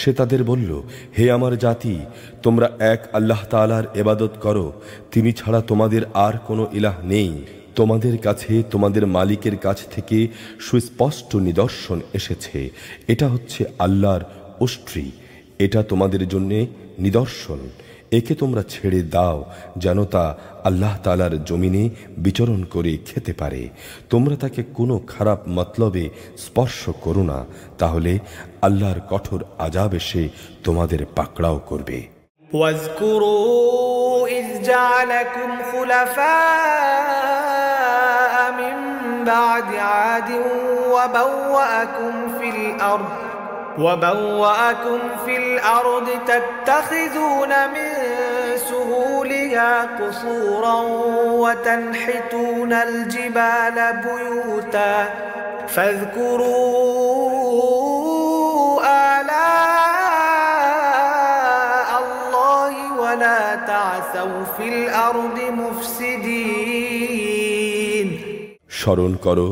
S2: সে তাদের বলল, হে আমার জাতি, তোমরা এক আল্লাহ তাআলার ইবাদত করো, তিনি ছাড়া তোমাদের আর কোনো ইলাহ নেই। তোমাদের কাছে তোমাদের মালিকের কাছ থেকে সুস্পষ্ট নিদর্শন এসেছে, এটা হচ্ছে আল্লাহর ওষ্ট্রী, এটা তোমাদের জন্য নিদর্শন। একে তোমরা ছেড়ে দাও যেন তা আল্লাহ তাআলার জমিনে বিচরণ করে খেতে পারে। তোমরা তাকে কোনো খারাপ মতলবে স্পর্শ করো না, তাহলে আল্লাহর কঠোর আযাব এসে তোমাদের পাকড়াও করবে।
S1: واذكروا إذ جعلكم خلفاء من بعد عاد وبوأكم في الأرض تتخذون من سهولها قصورا وتنحتون الجبال بيوتا فاذكروا آلاء الله ولا تعثوا في الأرض مفسدين
S2: স্মরণ করো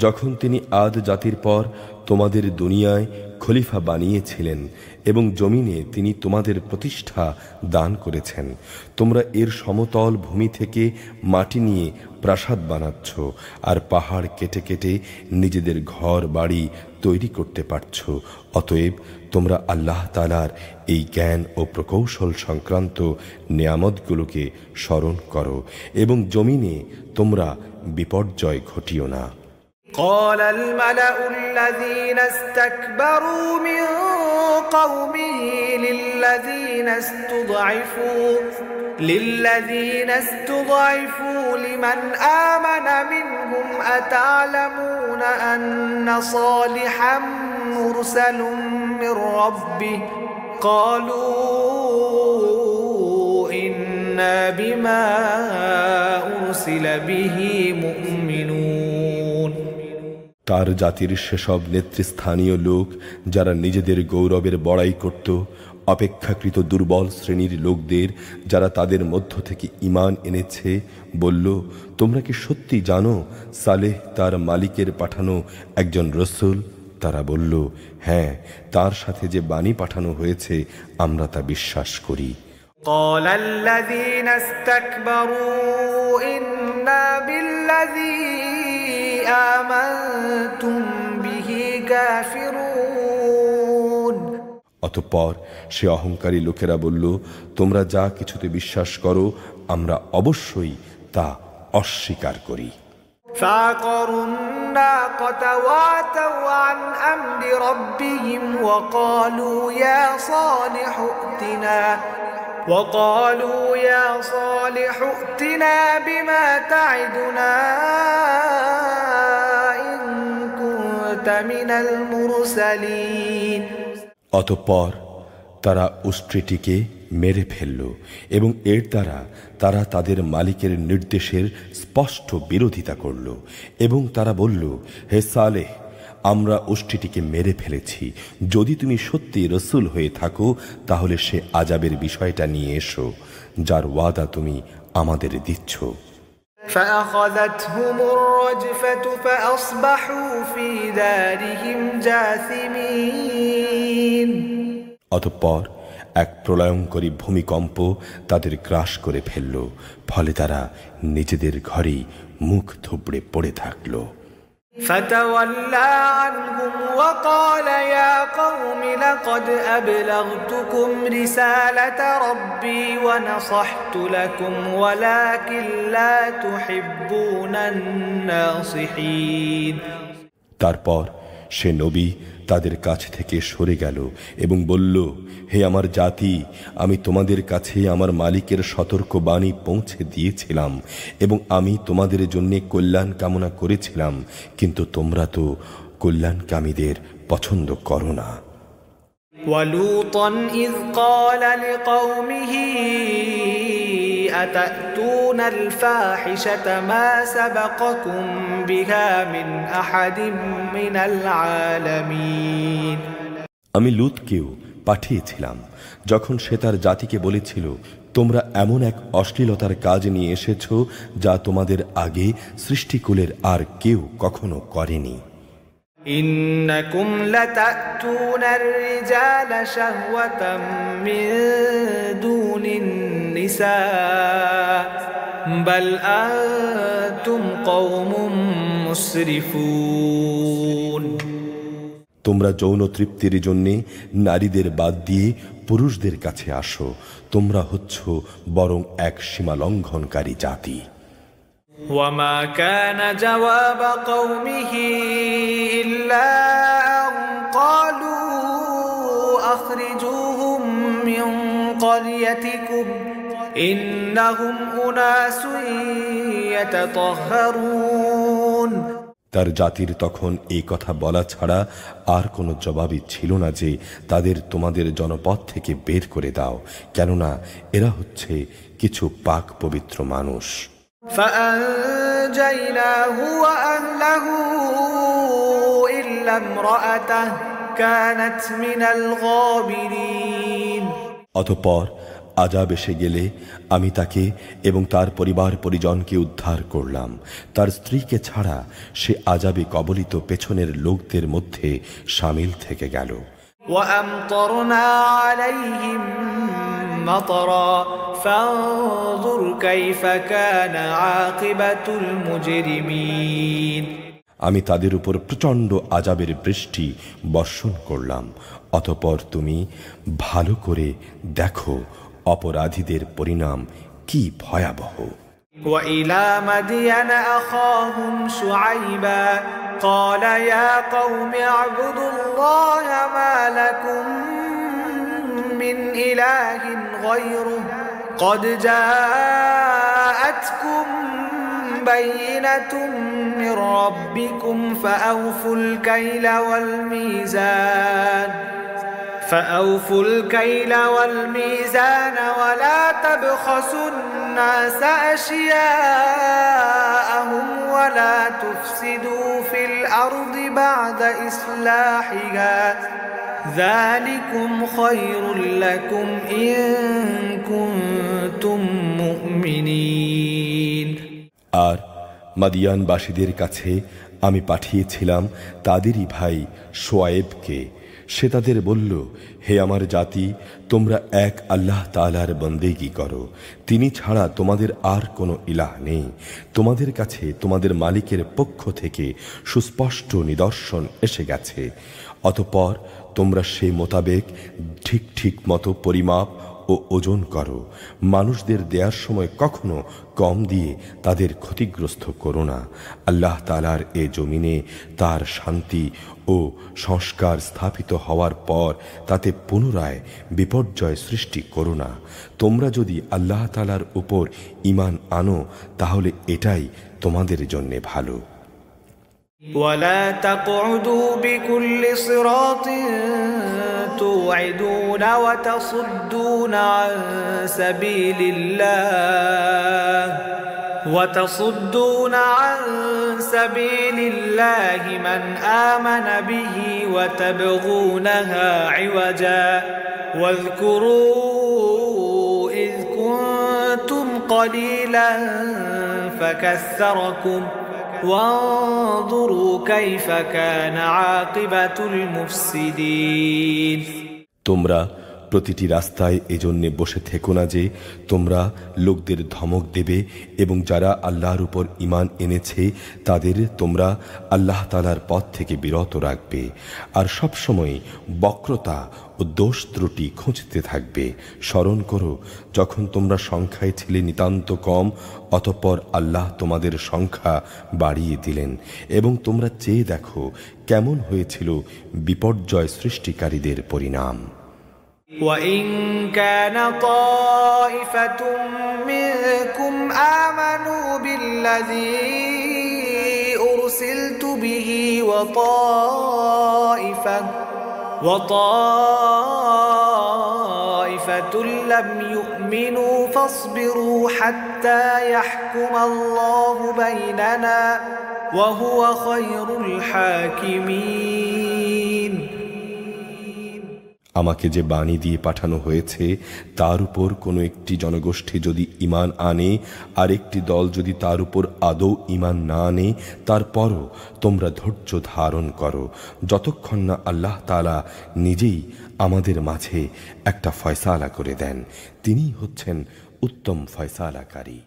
S2: যখন তিনি আদ জাতির পর তোমাদের দুনিয়ায় খলিফা বানিয়েছিলেন এবং জমিনে তিনি তোমাদের প্রতিষ্ঠা দান করেছেন। তোমরা এর সমতল ভূমি থেকে মাটি নিয়ে প্রাসাদ বানাচ্ছ আর পাহাড় কেটে কেটে নিজেদের ঘর বাড়ি তৈরি করতে পারছ। অতএব তোমরা আল্লাহ তাআলার এই জ্ঞান ও প্রকৌশল সংক্রান্ত নিয়ামতগুলোকে স্মরণ করো এবং জমিনে তোমরা বিপর্যয় ঘটিও না।
S1: قال الملأ الذين استكبروا من قومه للذين استضعفوا لمن آمن منهم أتعلمون أن صالحا مرسل من ربه قالوا إنا بما أرسل به مؤمنون
S2: তার জাতির সেসব নেতৃস্থানীয় লোক যারা নিজেদের গৌরবের বড়াই করত, অপেক্ষাকৃত দুর্বল শ্রেণীর লোকদের যারা তাদের মধ্য থেকে ঈমান এনেছে, বলল, তোমরা কি সত্যি জানো সালেহ তার মালিকের পাঠানো একজন রসূল? তারা বলল, হ্যাঁ, তার সাথে যে বাণী পাঠানো হয়েছে আমরা তা বিশ্বাস করি।
S1: قال الذين استكبروا إنا بالذي آمنتم به كافرون।
S2: অতঃপর সে অহংকারী লোকেরা বলল, তোমরা যা কিছুতে বিশ্বাস করো আমরা অবশ্যই তা অস্বীকার করি।
S1: فعقروا الناقة وعتوا عن أمر ربهم وقالوا يا صالح ائتنا بما تعدنا إن كنت من المرسلين।
S2: অতঃপর তারা উষ্ট্রীটিকে মেরে ফেলল এবং এর দ্বারা তারা তাদের মালিকের নির্দেশের স্পষ্ট বিরোধিতা করল এবং তারা বলল, হে সালেহ, আমরা উষ্ট্রীটিকে মেরে ফেলেছি, যদি তুমি সত্যি রসুল হয়ে থাকো তাহলে সে আযাবের বিষয়টা নিয়ে এসো যার ওয়াদা তুমি আমাদের দিচ্ছ।
S1: فأخذتهم الرجفة فأصبحوا في دارهم جاثمين।
S2: অতঃপর এক প্রলয়ঙ্করী ভূমিকম্প তাদের গ্রাস করে ফেলল, ফলে তারা নিজেদের ঘরেই মুখ থুবড়ে পড়ে থাকল।
S1: فتولى عنهم وقال يا قوم لقد أبلغتكم رسالة ربي ونصحت لكم ولكن لا تحبون الناصحين।
S2: তারপর সে নবী তাদের কাছ থেকে সরে গেল এবং বলল, হে আমার জাতি, আমি তোমাদের কাছে আমার মালিকের সতর্ক বাণী পৌঁছে দিয়েছিলাম এবং আমি তোমাদের জন্য কল্যাণ কামনা করেছিলাম, কিন্তু তোমরা তো কল্যাণকামীদের পছন্দ করো না।
S1: وَلُوطًا إِذْ قَالَ لِقَوْمِهِ أَتَأْتُونَ الْفَاحِشَةَ مَا سَبَقَكُمْ بِهَا مِنْ أَحَدٍ مِنَ الْعَالَمِينَ।
S2: আমি লূতকেও পাঠিয়েছিলাম যখন সে তার জাতিকে বলেছিল, তোমরা এমন এক অশ্লীলতার কাজ নিয়ে এসেছো যা তোমাদের আগে সৃষ্টিকুলের আর কেউ কখনো করেনি।
S1: إنكم لتأتون الرجال شهوة من دون النساء بل أنتم قوم مسرفون।
S2: তোমরা যৌন তৃপ্তির জন্যে নারীদের বাদ দিয়ে পুরুষদের কাছে আসো, তোমরা হচ্ছ বরং এক সীমা লঙ্ঘনকারী জাতি।
S1: وما كان جواب قومه إلا أن قالوا أخرجوهم من قريتكم إنهم أناس يتطهرون।
S2: তার জাতির তখন এই কথা বলা ছাড়া আর কোনো জবাবই ছিল না যে তাদের তোমাদের জনপদ থেকে বের করে দাও, কেননা এরা হচ্ছে কিছু পাক পবিত্র মানুষ।
S1: فأنجيناه وأهله إلا امرأته كانت من الغابرين।
S2: অতঃপর আযাব এসে গেলে আমি তাকে এবং তার পরিবার পরিজনকে উদ্ধার করলাম, তার স্ত্রীকে ছাড়া সে আযাবে কবলিত পেছনের লোকদের মধ্যে শামিল থেকে গেল।
S1: وأمطرنا عليهم مطرا فانظر كيف كان عاقبة المجرمين।
S2: আমি তাদের উপর প্রচণ্ড আযাবের বৃষ্টি বর্ষণ করলাম, অতঃপর তুমি ভালো করে দেখো অপরাধীদের পরিণাম কি ভয়াবহ।
S1: وإلى مدين أخاهم شعيبا قال يا قوم اعبدوا الله ما لكم من إله غيره قد جاءتكم بينة من ربكم فأوفوا الكيل والميزان ولا تبخسوا الناس أشياءهم ولا تفسدوا في الأرض بعد إصلاحها ذلكم خير لكم إن كنتم مؤمنين।
S2: আর মাদিয়ানবাসীদের কাছে আমি পাঠিয়েছিলাম তাদেরই ভাই শোয়েবকে। সে তাদের বলল, হে আমার জাতি, তোমরা এক আল্লাহ তাআলার বন্দেগী করো, তিনি ছাড়া তোমাদের আর কোনো ইলাহ নেই। তোমাদের কাছে তোমাদের মালিকের পক্ষ থেকে সুস্পষ্ট নিদর্শন এসে গেছে। অতঃপর তোমরা সেই মোতাবেক ঠিক ঠিক মতো পরিমাপ ও ওজন করো। মানুষদের দেওয়ার সময় কখনো কম দিয়ে তাদের ক্ষতিগ্রস্ত করো না। আল্লাহ তাআলার এ জমিনে তার শান্তি ও সংস্কার স্থাপিত হওয়ার পর তাতে পুনরায় বিপর্যয় সৃষ্টি করো না। তোমরা যদি আল্লাহ তাআলার উপর ঈমান আনো তাহলে এটাই তোমাদের জন্য ভালো।
S1: ولا تقعدوا بكل صراط توعدون وتصدون عن سبيل الله من آمن به وتبغونها عوجا واذكروا إذ كنتم قليلا فكثركم وانظروا كيف كان عاقبة المفسدين।
S2: তোমরা প্রতিটি রাস্তায় এজন্য বসে থেকো না যে তোমরা লোকদের ধমক দেবে এবং যারা আল্লাহর উপর ঈমান এনেছে তাদের তোমরা আল্লাহ তাআলার পথ থেকে বিরত রাখবে, আর সবসময় বক্রতা ও দোষ ত্রুটি খুঁজতে থাকবে। স্মরণ করো যখন তোমরা সংখ্যায় ছিলে নিতান্ত কম, অতঃপর আল্লাহ তোমাদের সংখ্যা বাড়িয়ে দিলেন, এবং তোমরা চেয়ে দেখো কেমন হয়েছিল বিপর্যয় সৃষ্টিকারীদের পরিণাম।
S1: وَإِن كَانَ طَائِفَةٌ مِّنكُمْ آمَنُوا بِالَّذِي أُرْسِلْتُ بِهِ وطائفة لم يؤمنوا فاصبروا حتى يحكم الله بيننا وهو خير الحاكمين।
S2: আমাকে যে বাণী দিয়ে পাঠানো হয়েছে তার উপর কোনো একটি জনগোষ্ঠী যদি ঈমান আনে আর একটি দল যদি তার উপর আদৌ ঈমান না আনে, তারপরও তোমরা ধৈর্য ধারণ করো যতক্ষণ না আল্লাহ তাআলা নিজেই আমাদের মাঝে একটা ফয়সালা করে দেন। তিনিই হচ্ছেন উত্তম ফয়সালাকারী।